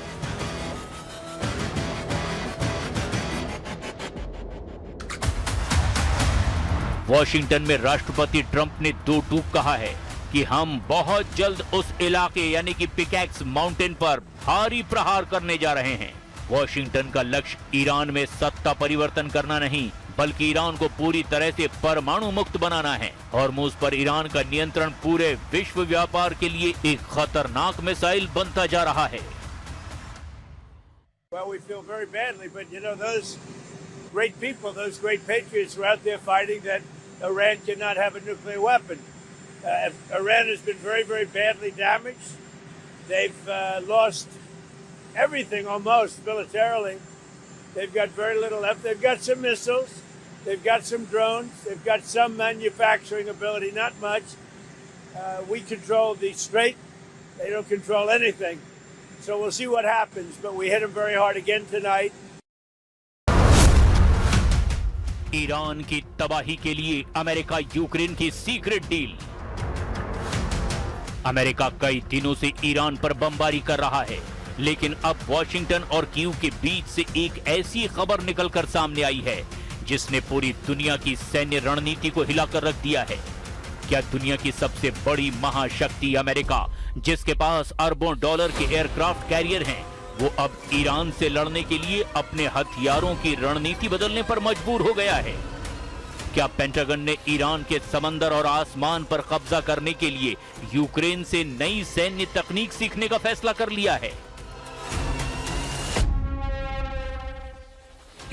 वॉशिंगटन में राष्ट्रपति ट्रंप ने 2 टूक कहा है कि हम बहुत जल्द उस इलाके यानी कि पिकैक्स माउंटेन पर भारी प्रहार करने जा रहे हैं। वॉशिंगटन का लक्ष्य ईरान में सत्ता परिवर्तन करना नहीं बल्कि ईरान को पूरी तरह से परमाणु मुक्त बनाना है। हॉर्मुज़ पर ईरान का नियंत्रण पूरे विश्व व्यापार के लिए एक खतरनाक मिसाइल बनता जा रहा है। Well, we feel very badly, but you know, those great people, those great patriots were out there fighting that Iran cannot have a nuclear weapon. Iran has been very, very badly damaged. They've lost everything almost militarily. They've got very little left. They've got some missiles. They've got some drones. They've got some manufacturing ability, not much. We control the strait. They don't control anything. So we'll see what happens, but we hit them very hard again tonight. Iran की तबाही के लिए America Ukraine की secret deal. America कई दिनों से Iran पर बमबारी कर रहा है, लेकिन अब वॉशिंगटन और कीव के बीच से एक ऐसी खबर निकलकर सामने आई है जिसने पूरी दुनिया की सैन्य रणनीति को हिलाकर रख दिया है। क्या दुनिया की सबसे बड़ी महाशक्ति अमेरिका, जिसके पास अरबों डॉलर के एयरक्राफ्ट कैरियर हैं, वो अब ईरान से लड़ने के लिए अपने हथियारों की रणनीति बदलने पर मजबूर हो गया है? क्या पेंटागन ने ईरान के समंदर और आसमान पर कब्जा करने के लिए यूक्रेन से नई सैन्य तकनीक सीखने का फैसला कर लिया है?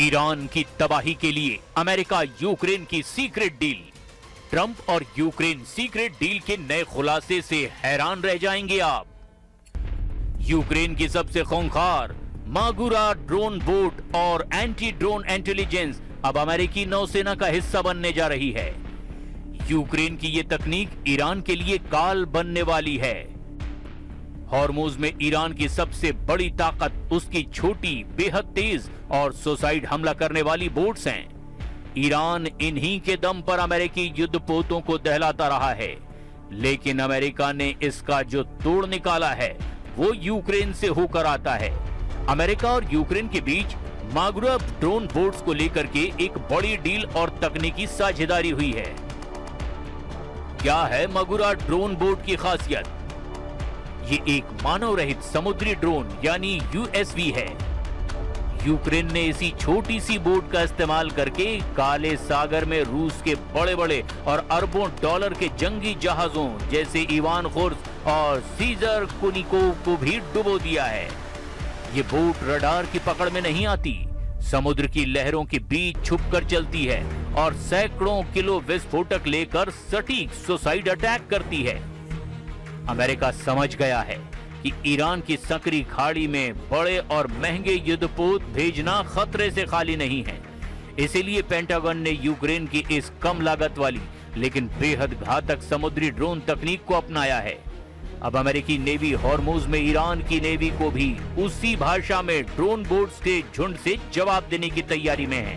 ईरान की तबाही के लिए अमेरिका यूक्रेन की सीक्रेट डील। ट्रंप और यूक्रेन सीक्रेट डील के नए खुलासे से हैरान रह जाएंगे आप। यूक्रेन की सबसे खूंखार मागुरा ड्रोन बोट और एंटी ड्रोन इंटेलिजेंस अब अमेरिकी नौसेना का हिस्सा बनने जा रही है। यूक्रेन की ये तकनीक ईरान के लिए काल बनने वाली है। हॉर्मुज़ में ईरान की सबसे बड़ी ताकत उसकी छोटी, बेहद तेज और सुसाइड हमला करने वाली बोट्स हैं। ईरान इन्हीं के दम पर अमेरिकी युद्धपोतों को दहलाता रहा है, लेकिन अमेरिका ने इसका जो तोड़ निकाला है वो यूक्रेन से होकर आता है। अमेरिका और यूक्रेन के बीच मागुराव ड्रोन बोट्स को लेकर के एक बड़ी डील और तकनीकी साझेदारी हुई है। क्या है मागुराव ड्रोन बोट की खासियत? ये एक मानव रहित समुद्री ड्रोन यानी यूएसवी है। यूक्रेन ने इसी छोटी सी बोट का इस्तेमाल करके काले सागर में रूस के बड़े बड़े और अरबों डॉलर के जंगी जहाजों जैसे इवान खोर्स और सीजर कुनिकोव को भी डुबो दिया है। ये बोट रडार की पकड़ में नहीं आती, समुद्र की लहरों के बीच छुपकर चलती है और सैकड़ों किलो विस्फोटक लेकर सटीक सुसाइड अटैक करती है। अमेरिका समझ गया है कि ईरान की सकरी खाड़ी में बड़े और महंगे युद्धपोत भेजना खतरे से खाली नहीं है। इसीलिए पेंटागन ने यूक्रेन की इस कम लागत वाली लेकिन बेहद घातक समुद्री ड्रोन तकनीक को अपनाया है। अब अमेरिकी नेवी हॉर्मुज में ईरान की नेवी को भी उसी भाषा में ड्रोन बोट्स के झुंड से जवाब देने की तैयारी में है।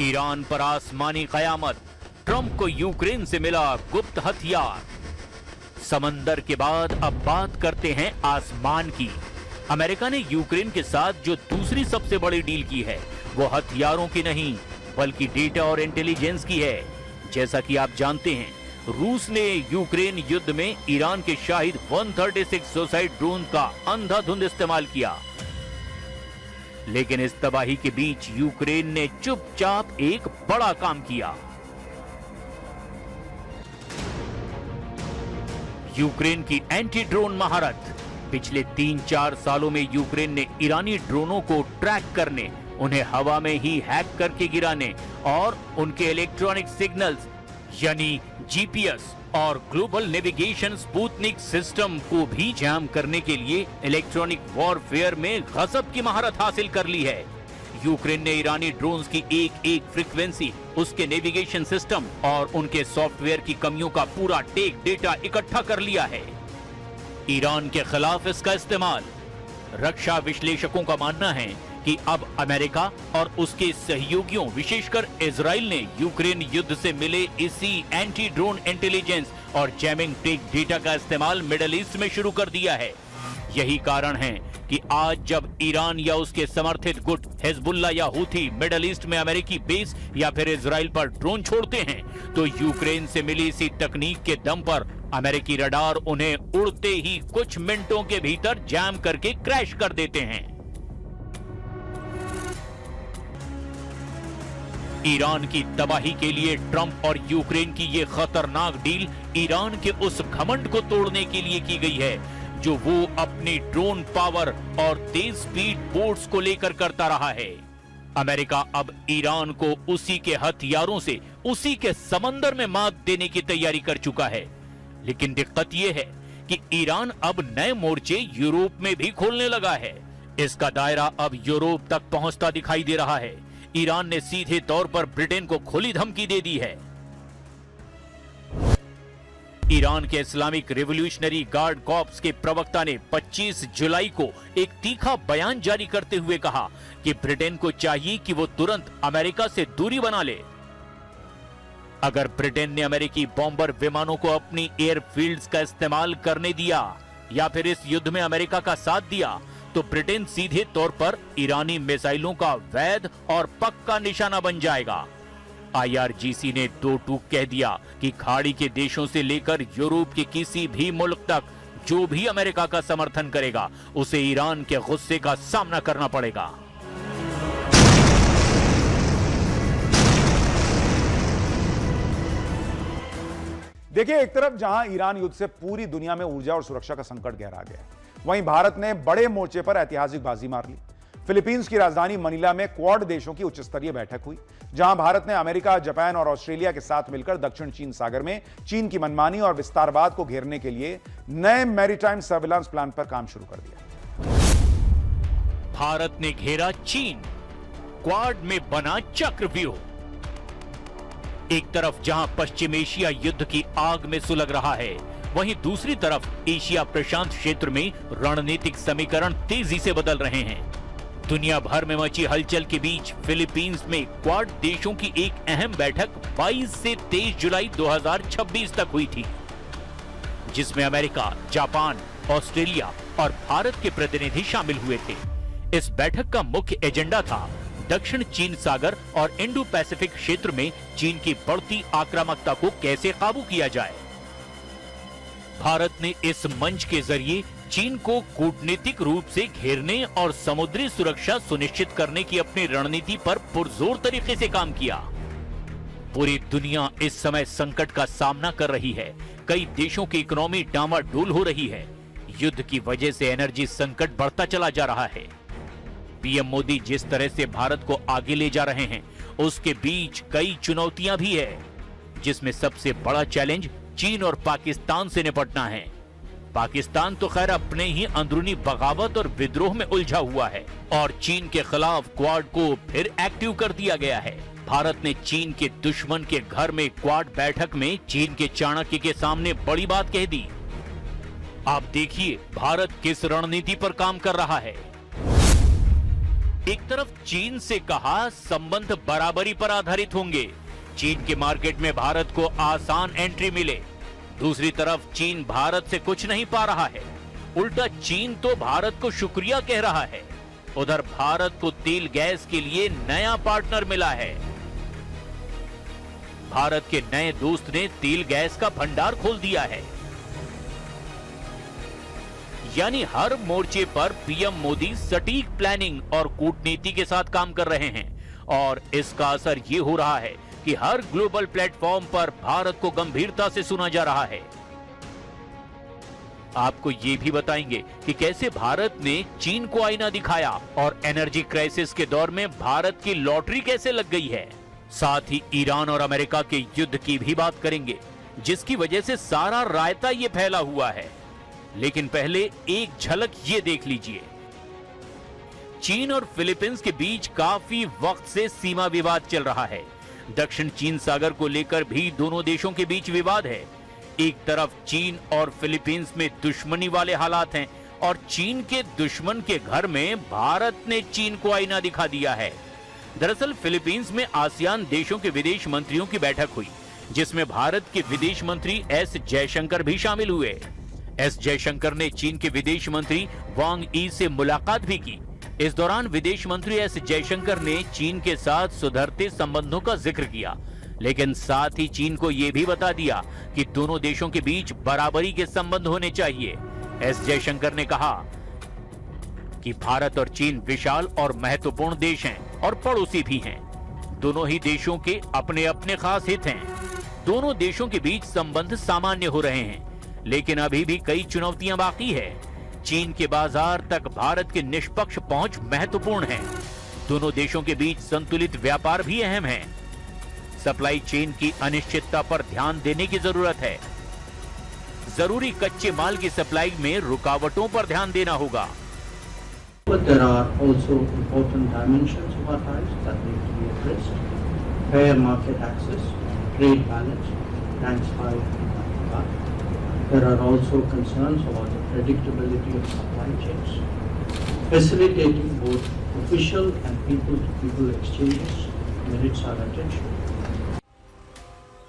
ईरान पर आसमानी कयामत, ट्रंप को यूक्रेन से मिला गुप्त हथियार। समंदर के बाद अब बात करते हैं आसमान की। अमेरिका ने यूक्रेन के साथ जो दूसरी सबसे बड़ी डील की है वो हथियारों की नहीं बल्कि डेटा और इंटेलिजेंस की है। जैसा कि आप जानते हैं, रूस ने यूक्रेन युद्ध में ईरान के शाहिद 136 सुसाइड ड्रोन का अंधाधुंध इस्तेमाल किया, लेकिन इस तबाही के बीच यूक्रेन ने चुपचाप एक बड़ा काम किया। यूक्रेन की एंटी ड्रोन महारत। पिछले 3-4 सालों में यूक्रेन ने ईरानी ड्रोनों को ट्रैक करने, उन्हें हवा में ही हैक करके गिराने और उनके इलेक्ट्रॉनिक सिग्नल्स यानी जीपीएस और ग्लोबल नेविगेशन स्पुतनिक सिस्टम को भी जैम करने के लिए इलेक्ट्रॉनिक वॉरफेयर में गजब की महारत हासिल कर ली है। यूक्रेन ने ईरानी ड्रोन्स की एक एक फ्रीक्वेंसी, उसके नेविगेशन सिस्टम और उनके सॉफ्टवेयर की कमियों का पूरा टेक डेटा इकट्ठा कर लिया है। ईरान के खिलाफ इसका इस्तेमाल। रक्षा विश्लेषकों का मानना है कि अब अमेरिका और उसके सहयोगियों विशेषकर इजराइल ने यूक्रेन युद्ध से मिले इसी एंटी ड्रोन इंटेलिजेंस और जैमिंग टेक डेटा का इस्तेमाल मिडिल ईस्ट में शुरू कर दिया है। यही कारण है कि आज जब ईरान या उसके समर्थित गुट हिजबुल्लाह या हूथी मिडिल ईस्ट में अमेरिकी बेस या फिर इजराइल पर ड्रोन छोड़ते हैं तो यूक्रेन से मिली इसी तकनीक के दम पर अमेरिकी रडार उन्हें उड़ते ही कुछ मिनटों के भीतर जैम करके क्रैश कर देते हैं। ईरान की तबाही के लिए ट्रंप और यूक्रेन की ये खतरनाक डील ईरान के उस घमंड को तोड़ने के लिए की गई है जो वो अपनी ड्रोन पावर और तेज स्पीड बोट्स को लेकर करता रहा है। अमेरिका अब ईरान को उसी के हथियारों से उसी के समंदर में मात देने की तैयारी कर चुका है। लेकिन दिक्कत यह है कि ईरान अब नए मोर्चे यूरोप में भी खोलने लगा है। इसका दायरा अब यूरोप तक पहुंचता दिखाई दे रहा है। ईरान ने सीधे तौर पर ब्रिटेन को खुली धमकी दे दी है। ईरान के इस्लामिक रिवॉल्यूशनरी गार्ड कॉर्प्स के प्रवक्ता ने 25 जुलाई को एक तीखा बयान जारी करते हुए कहा कि ब्रिटेन को चाहिए कि वो तुरंत अमेरिका से दूरी बना ले। अगर ब्रिटेन ने अमेरिकी बॉम्बर विमानों को अपनी एयरफील्ड्स का इस्तेमाल करने दिया या फिर इस युद्ध में अमेरिका का साथ दिया तो ब्रिटेन सीधे तौर पर ईरानी मिसाइलों का वैध और पक्का निशाना बन जाएगा। IRGC ने दो टूक कह दिया कि खाड़ी के देशों से लेकर यूरोप के किसी भी मुल्क तक जो भी अमेरिका का समर्थन करेगा उसे ईरान के गुस्से का सामना करना पड़ेगा। देखिए, एक तरफ जहां ईरान युद्ध से पूरी दुनिया में ऊर्जा और सुरक्षा का संकट गहरा गया, वहीं भारत ने बड़े मोर्चे पर ऐतिहासिक बाजी मार ली। फिलीपींस की राजधानी मनीला में क्वाड देशों की उच्च स्तरीय बैठक हुई, जहां भारत ने अमेरिका, जापान और ऑस्ट्रेलिया के साथ मिलकर दक्षिण चीन सागर में चीन की मनमानी और विस्तारवाद को घेरने के लिए नए मैरीटाइम सर्विलांस प्लान पर काम शुरू कर दिया। भारत ने घेरा चीन, क्वाड में बना चक्रव्यूह। एक तरफ जहां पश्चिम एशिया युद्ध की आग में सुलग रहा है, वहीं दूसरी तरफ एशिया प्रशांत क्षेत्र में रणनीतिक समीकरण तेजी से बदल रहे हैं। दुनिया भर में मची हलचल के बीच फिलीपींस में क्वाड देशों की एक अहम बैठक 22 से 23 जुलाई 2026 तक हुई थी, जिसमें अमेरिका, जापान, ऑस्ट्रेलिया और भारत के प्रतिनिधि शामिल हुए थे। इस बैठक का मुख्य एजेंडा था दक्षिण चीन सागर और इंडो पैसिफिक क्षेत्र में चीन की बढ़ती आक्रामकता को कैसे काबू किया जाए। भारत ने इस मंच के जरिए चीन को कूटनीतिक रूप से घेरने और समुद्री सुरक्षा सुनिश्चित करने की अपनी रणनीति पर पुरजोर तरीके से काम किया। पूरी दुनिया इस समय संकट का सामना कर रही है। कई देशों की इकोनॉमी डामाडोल हो रही है। युद्ध की वजह से एनर्जी संकट बढ़ता चला जा रहा है। पीएम मोदी जिस तरह से भारत को आगे ले जा रहे हैं, उसके बीच कई चुनौतियां भी है, जिसमें सबसे बड़ा चैलेंज चीन और पाकिस्तान से निपटना है। पाकिस्तान तो खैर अपने ही अंदरूनी बगावत और विद्रोह में उलझा हुआ है और चीन के खिलाफ क्वाड को फिर एक्टिव कर दिया गया है। भारत ने चीन के दुश्मन के घर में क्वाड बैठक में चीन के चाणक्य के सामने बड़ी बात कह दी। आप देखिए भारत किस रणनीति पर काम कर रहा है। एक तरफ चीन से कहा संबंध बराबरी पर आधारित होंगे, चीन के मार्केट में भारत को आसान एंट्री मिले। दूसरी तरफ चीन भारत से कुछ नहीं पा रहा है, उल्टा चीन तो भारत को शुक्रिया कह रहा है। उधर भारत को तेल गैस के लिए नया पार्टनर मिला है। भारत के नए दोस्त ने तेल गैस का भंडार खोल दिया है। यानी हर मोर्चे पर पीएम मोदी सटीक प्लानिंग और कूटनीति के साथ काम कर रहे हैं और इसका असर ये हो रहा है कि हर ग्लोबल प्लेटफॉर्म पर भारत को गंभीरता से सुना जा रहा है। आपको ये भी बताएंगे कि कैसे भारत ने चीन को आईना दिखाया और एनर्जी क्राइसिस के दौर में भारत की लॉटरी कैसे लग गई है। साथ ही ईरान और अमेरिका के युद्ध की भी बात करेंगे, जिसकी वजह से सारा रायता ये फैला हुआ है। लेकिन पहले एक झलक ये देख लीजिए। चीन और फिलीपींस के बीच काफी वक्त से सीमा विवाद चल रहा है। दक्षिण चीन सागर को लेकर भी दोनों देशों के बीच विवाद है। एक तरफ चीन और फिलीपींस में दुश्मनी वाले हालात हैं और चीन के दुश्मन के घर में भारत ने चीन को आईना दिखा दिया है। दरअसल फिलीपींस में आसियान देशों के विदेश मंत्रियों की बैठक हुई, जिसमें भारत के विदेश मंत्री एस जयशंकर भी शामिल हुए। एस जयशंकर ने चीन के विदेश मंत्री वांग यी से मुलाकात भी की। इस दौरान विदेश मंत्री एस जयशंकर ने चीन के साथ सुधरते संबंधों का जिक्र किया, लेकिन साथ ही चीन को यह भी बता दिया कि दोनों देशों के बीच बराबरी के संबंध होने चाहिए। एस जयशंकर ने कहा कि भारत और चीन विशाल और महत्वपूर्ण देश हैं और पड़ोसी भी हैं। दोनों ही देशों के अपने अपने खास हित हैं। दोनों देशों के बीच संबंध सामान्य हो रहे हैं, लेकिन अभी भी कई चुनौतियां बाकी है। चीन के बाजार तक भारत की निष्पक्ष पहुंच महत्वपूर्ण है। दोनों देशों के बीच संतुलित व्यापार भी अहम है। सप्लाई चेन की अनिश्चितता पर ध्यान देने की जरूरत है। जरूरी कच्चे माल की सप्लाई में रुकावटों पर ध्यान देना होगा। But there are also important dimensions of our ties that need to be addressed. Fair market access, trade balance, ranks 5 and 5. There are also concerns about the predictability of supply chains. Facilitating both official and people-to-people exchanges merits our attention.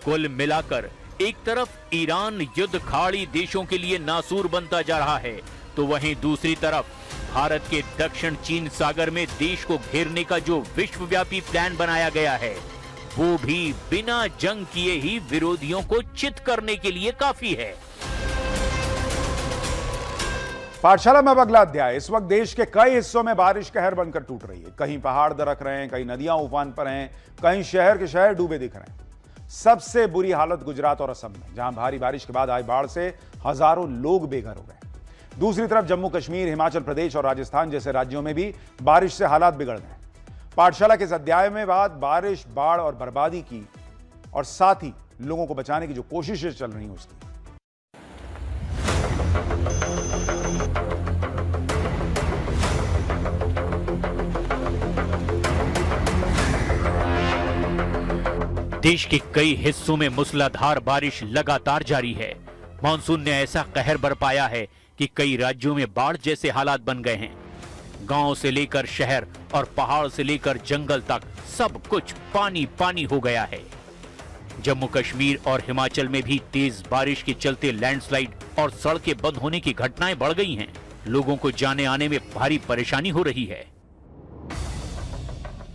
कुल मिलाकर एक तरफ Iran युद्ध खाड़ी देशों के लिए नासूर बनता जा रहा है, तो वहीं दूसरी तरफ भारत के दक्षिण चीन सागर में देश को घेरने का जो विश्वव्यापी प्लान बनाया गया है, वो भी बिना जंग किए ही विरोधियों को चित करने के लिए काफी है। पाठशाला में अब अगला अध्याय। इस वक्त देश के कई हिस्सों में बारिश कहर बनकर टूट रही है। कहीं पहाड़ दरक रहे हैं, कहीं नदियां उफान पर हैं, कहीं शहर के शहर डूबे दिख रहे हैं। सबसे बुरी हालत गुजरात और असम में, जहां भारी बारिश के बाद आई बाढ़ से हजारों लोग बेघर हो गए। दूसरी तरफ जम्मू कश्मीर, हिमाचल प्रदेश और राजस्थान जैसे राज्यों में भी बारिश से हालात बिगड़ गए। पाठशाला के इस अध्याय में बात बारिश, बाढ़ और बर्बादी की और साथ ही लोगों को बचाने की जो कोशिशें चल रही हैं उसकी। देश के कई हिस्सों में मूसलाधार बारिश लगातार जारी है। मानसून ने ऐसा कहर बरपाया है कि कई राज्यों में बाढ़ जैसे हालात बन गए हैं। गांव से लेकर शहर और पहाड़ से लेकर जंगल तक सब कुछ पानी पानी हो गया है। जम्मू कश्मीर और हिमाचल में भी तेज बारिश के चलते लैंडस्लाइड और सड़कें बंद होने की घटनाएं बढ़ गई हैं। लोगों को जाने आने में भारी परेशानी हो रही है।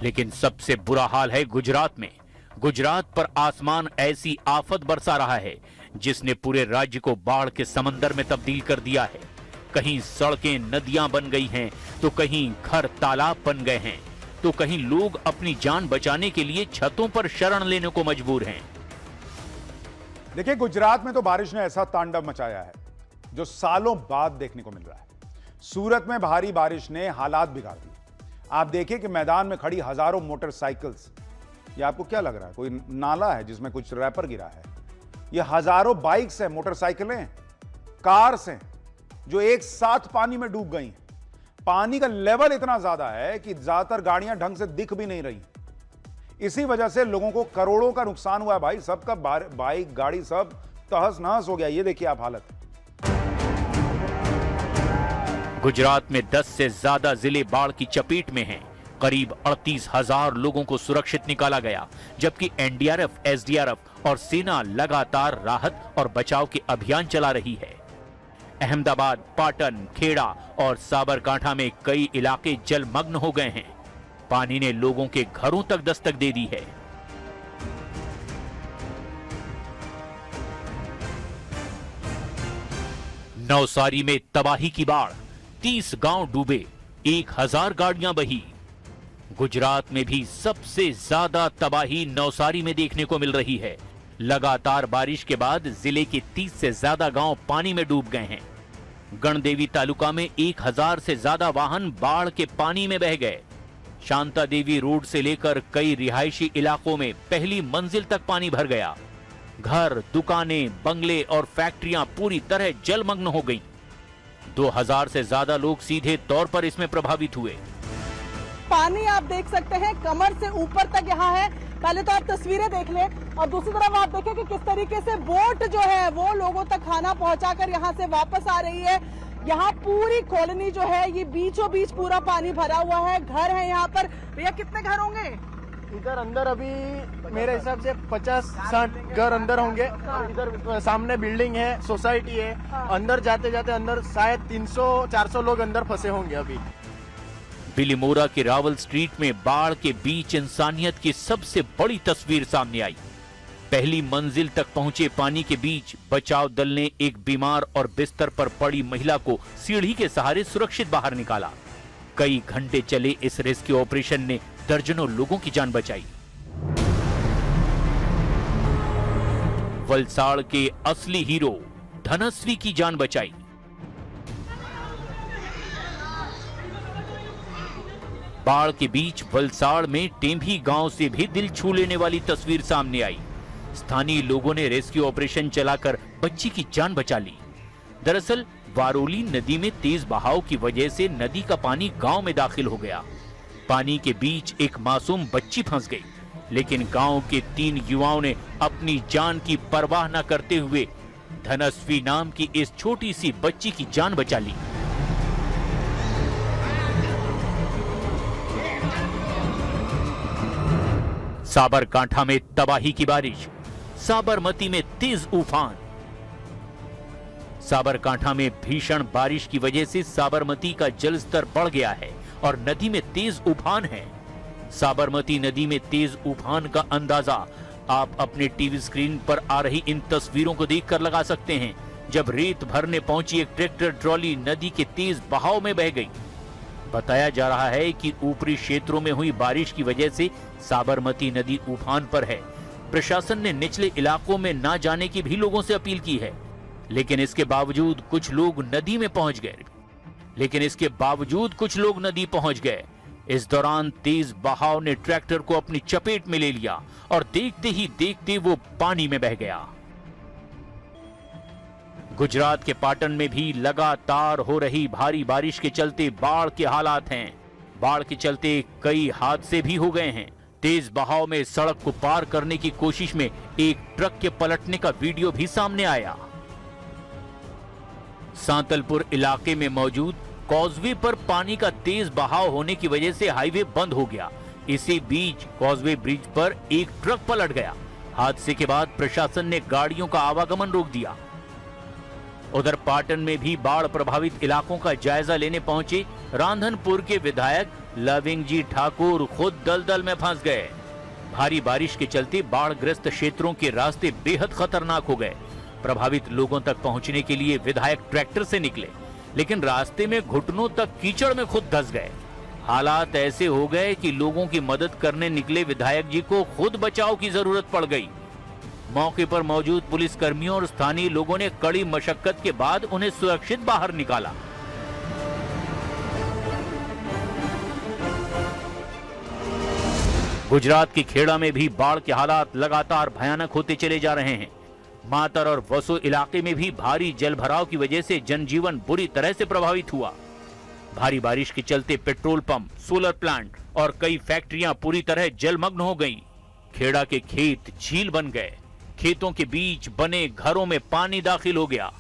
लेकिन सबसे बुरा हाल है गुजरात में। गुजरात पर आसमान ऐसी आफत बरसा रहा है जिसने पूरे राज्य को बाढ़ के समंदर में तब्दील कर दिया है। कहीं सड़कें नदियां बन गई हैं, तो कहीं घर तालाब बन गए हैं, तो कहीं लोग अपनी जान बचाने के लिए छतों पर शरण लेने को मजबूर हैं। देखिए, गुजरात में तो बारिश ने ऐसा तांडव मचाया है जो सालों बाद देखने को मिल रहा है। सूरत में भारी बारिश ने हालात बिगाड़ दिए। आप देखिए कि मैदान में खड़ी हजारों मोटरसाइकिल्स, ये आपको क्या लग रहा है, कोई नाला है जिसमें कुछ रैपर गिरा है? ये हजारों बाइक्स हैं, मोटरसाइकिलें, कार्स हैं जो एक साथ पानी में डूब गई हैं। पानी का लेवल इतना ज्यादा है कि ज्यादातर गाड़ियां ढंग से दिख भी नहीं रही। इसी वजह से लोगों को करोड़ों का नुकसान हुआ है भाई। सबका बाइक, गाड़ी सब तहस नहस हो गया। ये देखिए आप हालत। गुजरात में 10 से ज्यादा जिले बाढ़ की चपेट में हैं। करीब 38,000 लोगों को सुरक्षित निकाला गया, जबकि एनडीआरएफ, एसडीआरएफ और सेना लगातार राहत और बचाव के अभियान चला रही है। अहमदाबाद, पाटन, खेड़ा और साबरकांठा में कई इलाके जलमग्न हो गए हैं। पानी ने लोगों के घरों तक दस्तक दे दी है। नवसारी में तबाही की बाढ़, 30 गांव डूबे, 1000 गाड़ियां बही। गुजरात में भी सबसे ज्यादा तबाही नवसारी में देखने को मिल रही है। लगातार बारिश के बाद जिले के 30 से ज्यादा गांव पानी में डूब गए हैं। गणदेवी तालुका में 1000 से ज्यादा वाहन बाढ़ के पानी में बह गए। शांता देवी रोड से लेकर कई रिहायशी इलाकों में पहली मंजिल तक पानी भर गया। घर, दुकानें, बंगले और फैक्ट्रियां पूरी तरह जलमग्न हो गईं। 2000 से ज्यादा लोग सीधे तौर पर इसमें प्रभावित हुए। पानी आप देख सकते हैं कमर से ऊपर तक यहाँ है। पहले तो आप तस्वीरें देख लें और दूसरी तरफ आप देखें कि किस तरीके से बोट जो है वो लोगों तक खाना पहुंचाकर यहाँ से वापस आ रही है। यहाँ पूरी कॉलोनी जो है ये बीचों बीच पूरा पानी भरा हुआ है। घर है यहाँ पर। भैया कितने घर होंगे इधर अंदर? अभी मेरे हिसाब से 50-60 घर अंदर होंगे। इधर सामने बिल्डिंग है, सोसाइटी है। अंदर जाते जाते अंदर शायद 300-400 लोग अंदर फंसे होंगे। अभी बिलीमोरा के रावल स्ट्रीट में बाढ़ के बीच इंसानियत की सबसे बड़ी तस्वीर सामने आई। पहली मंजिल तक पहुंचे पानी के बीच बचाव दल ने एक बीमार और बिस्तर पर पड़ी महिला को सीढ़ी के सहारे सुरक्षित बाहर निकाला। कई घंटे चले इस रेस्क्यू ऑपरेशन ने दर्जनों लोगों की जान बचाई। वलसाड़ के असली हीरो धनश्री की जान बचाई। बाढ़ के बीच वलसाड़ में टेम्भी गांव से भी दिल छू लेने वाली तस्वीर सामने आई। स्थानीय लोगों ने रेस्क्यू ऑपरेशन चलाकर बच्ची की जान बचा ली। दरअसल वारोली नदी में तेज बहाव की वजह से नदी का पानी गांव में दाखिल हो गया। पानी के बीच एक मासूम बच्ची फंस गई, लेकिन गांव के 3 युवाओं ने अपनी जान की परवाह न करते हुए धनश्री नाम की इस छोटी सी बच्ची की जान बचा ली। साबरकांठा में तबाही की बारिश, साबरमती में तेज उफान। साबरकांठा में भीषण बारिश की वजह से साबरमती का जलस्तर बढ़ गया है और नदी में तेज उफान है। साबरमती नदी में तेज उफान का अंदाजा आप अपने टीवी स्क्रीन पर आ रही इन तस्वीरों को देखकर लगा सकते हैं, जब रेत भरने पहुंची एक ट्रैक्टर ट्रॉली नदी के तेज बहाव में बह गई। बताया जा रहा है कि ऊपरी क्षेत्रों में हुई बारिश की वजह से साबरमती नदी उफान पर है। प्रशासन ने निचले इलाकों में न जाने की भी लोगों से अपील की है, लेकिन इसके बावजूद कुछ लोग नदी में पहुंच गए। इस दौरान तेज बहाव ने ट्रैक्टर को अपनी चपेट में ले लिया और देखते ही देखते वो पानी में बह गया। गुजरात के पाटन में भी लगातार हो रही भारी बारिश के चलते बाढ़ के हालात हैं। बाढ़ के चलते कई हादसे भी हो गए हैं। तेज बहाव में सड़क को पार करने की कोशिश में एक ट्रक के पलटने का वीडियो भी सामने आया। सांतलपुर इलाके में मौजूद कॉजवे पर पानी का तेज बहाव होने की वजह से हाईवे बंद हो गया। इसी बीच कॉजवे ब्रिज पर एक ट्रक पलट गया। हादसे के बाद प्रशासन ने गाड़ियों का आवागमन रोक दिया। उधर पाटन में भी बाढ़ प्रभावित इलाकों का जायजा लेने पहुंचे रांधनपुर के विधायक लविंग जी ठाकुर खुद दलदल में फंस गए। भारी बारिश के चलते बाढ़ग्रस्त क्षेत्रों के रास्ते बेहद खतरनाक हो गए। प्रभावित लोगों तक पहुंचने के लिए विधायक ट्रैक्टर से निकले, लेकिन रास्ते में घुटनों तक कीचड़ में खुद धंस गए। हालात ऐसे हो गए कि लोगों की मदद करने निकले विधायक जी को खुद बचाव की जरूरत पड़ गई। मौके पर मौजूद पुलिस कर्मियों और स्थानीय लोगों ने कड़ी मशक्कत के बाद उन्हें सुरक्षित बाहर निकाला। गुजरात के खेड़ा में भी बाढ़ के हालात लगातार भयानक होते चले जा रहे हैं। मातर और वसो इलाके में भी भारी जलभराव की वजह से जनजीवन बुरी तरह से प्रभावित हुआ। भारी बारिश के चलते पेट्रोल पंप, सोलर प्लांट और कई फैक्ट्रियां पूरी तरह जलमग्न हो गईं। खेड़ा के खेत झील बन गए। खेतों के बीच बने घरों में पानी दाखिल हो गया।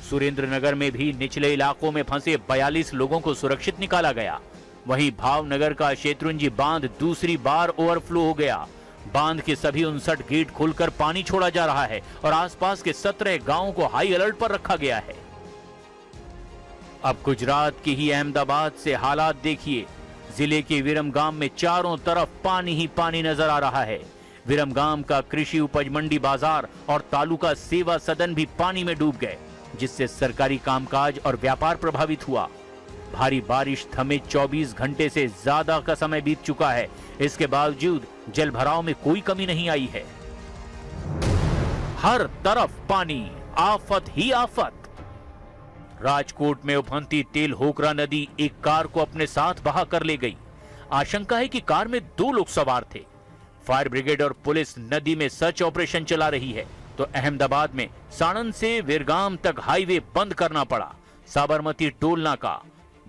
सुरेंद्रनगर में भी निचले इलाकों में फंसे 42 लोगों को सुरक्षित निकाला गया। वहीं भावनगर का शेत्रुंजी बांध दूसरी बार ओवरफ्लो हो गया। बांध के सभी 59 गेट खोलकर पानी छोड़ा जा रहा है और आसपास के 17 गांवों को हाई अलर्ट पर रखा गया है। अब गुजरात के ही अहमदाबाद से हालात देखिए। जिले के विरमगाम में चारों तरफ पानी ही पानी नजर आ रहा है। विरमगाम का कृषि उपज मंडी बाजार और तालुका सेवा सदन भी पानी में डूब गए, जिससे सरकारी कामकाज और व्यापार प्रभावित हुआ। भारी बारिश थमे 24 घंटे से ज्यादा का समय बीत चुका है। इसके बावजूद जलभराव में कोई कमी नहीं आई है। हर तरफ पानी, आफत ही आफत। राजकोट में उफनती तेल होकरा नदी एक कार को अपने साथ बहा कर ले गई। आशंका है कि कार में 2 लोग सवार थे। फायर ब्रिगेड और पुलिस नदी में सर्च ऑपरेशन चला रही है, तो अहमदाबाद में साणंद से विरगाम तक हाईवे बंद करना पड़ा। साबरमती टोल नाका,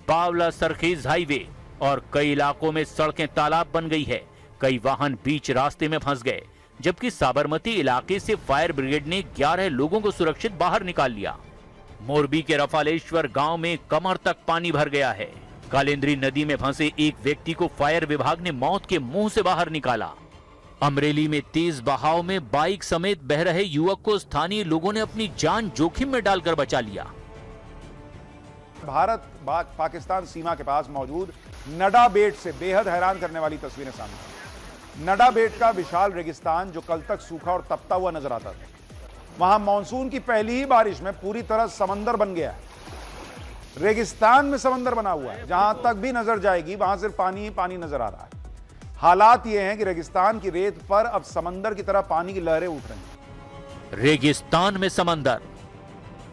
बावला सरखेज हाईवे और कई इलाकों में सड़कें तालाब बन गई है। कई वाहन बीच रास्ते में फंस गए, जबकि साबरमती इलाके से फायर ब्रिगेड ने 11 लोगों को सुरक्षित बाहर निकाल लिया। मोरबी के रफालेश्वर गांव में कमर तक पानी भर गया है। कालिंद्री नदी में फंसे एक व्यक्ति को फायर विभाग ने मौत के मुंह से बाहर निकाला। अमरेली में तेज बहाव में बाइक समेत बह रहे युवक को स्थानीय लोगों ने अपनी जान जोखिम में डालकर बचा लिया। भारत पाकिस्तान सीमा के पास मौजूद नडा बेट से बेहद हैरान करने वाली तस्वीरें सामने आई। नडा बेट का विशाल रेगिस्तान जो कल तक सूखा और तपता हुआ नजर आता था, वहां मानसून की पहली ही बारिश में पूरी तरह समंदर बन गया है। रेगिस्तान में समंदर बना हुआ है। जहां तक भी नजर जाएगी वहां सिर्फ पानी ही पानी नजर आ रहा है। हालात ये हैं कि रेगिस्तान की रेत पर अब समंदर की तरह पानी की लहरें उठ रही हैं। रेगिस्तान में समंदर।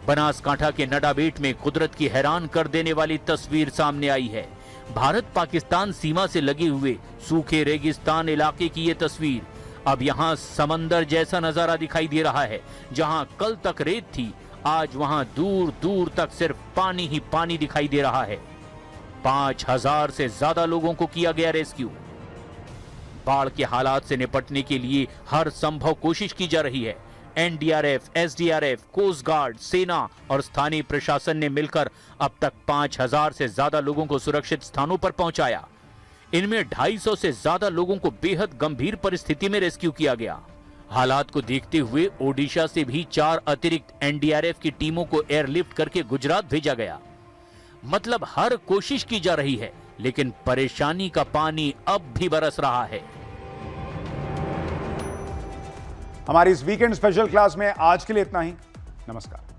बनासकांठा के नडा बेट में कुदरत की हैरान कर देने वाली तस्वीर सामने आई है। भारत पाकिस्तान सीमा से लगे हुए सूखे रेगिस्तान इलाके की ये तस्वीर। अब यहाँ समंदर जैसा नजारा दिखाई दे रहा है। जहाँ कल तक रेत थी, आज वहाँ दूर दूर तक सिर्फ पानी ही पानी दिखाई दे रहा है। 5000 से ज्यादा लोगों को किया गया रेस्क्यू। बाढ़ के हालात से निपटने के लिए हर संभव कोशिश की जा रही है। एनडीआरएफ, एसडीआरएफ, कोस्ट गार्ड, सेना और स्थानीय प्रशासन ने मिलकर अब तक 5000 से ज्यादा लोगों को सुरक्षित स्थानों पर पहुंचाया। इनमें 250 से ज्यादा लोगों को बेहद गंभीर परिस्थिति में रेस्क्यू किया गया। हालात को देखते हुए ओडिशा से भी 4 अतिरिक्त एनडीआरएफ की टीमों को एयरलिफ्ट करके गुजरात भेजा गया। मतलब हर कोशिश की जा रही है, लेकिन परेशानी का पानी अब भी बरस रहा है। हमारी इस वीकेंड स्पेशल क्लास में आज के लिए इतना ही। नमस्कार।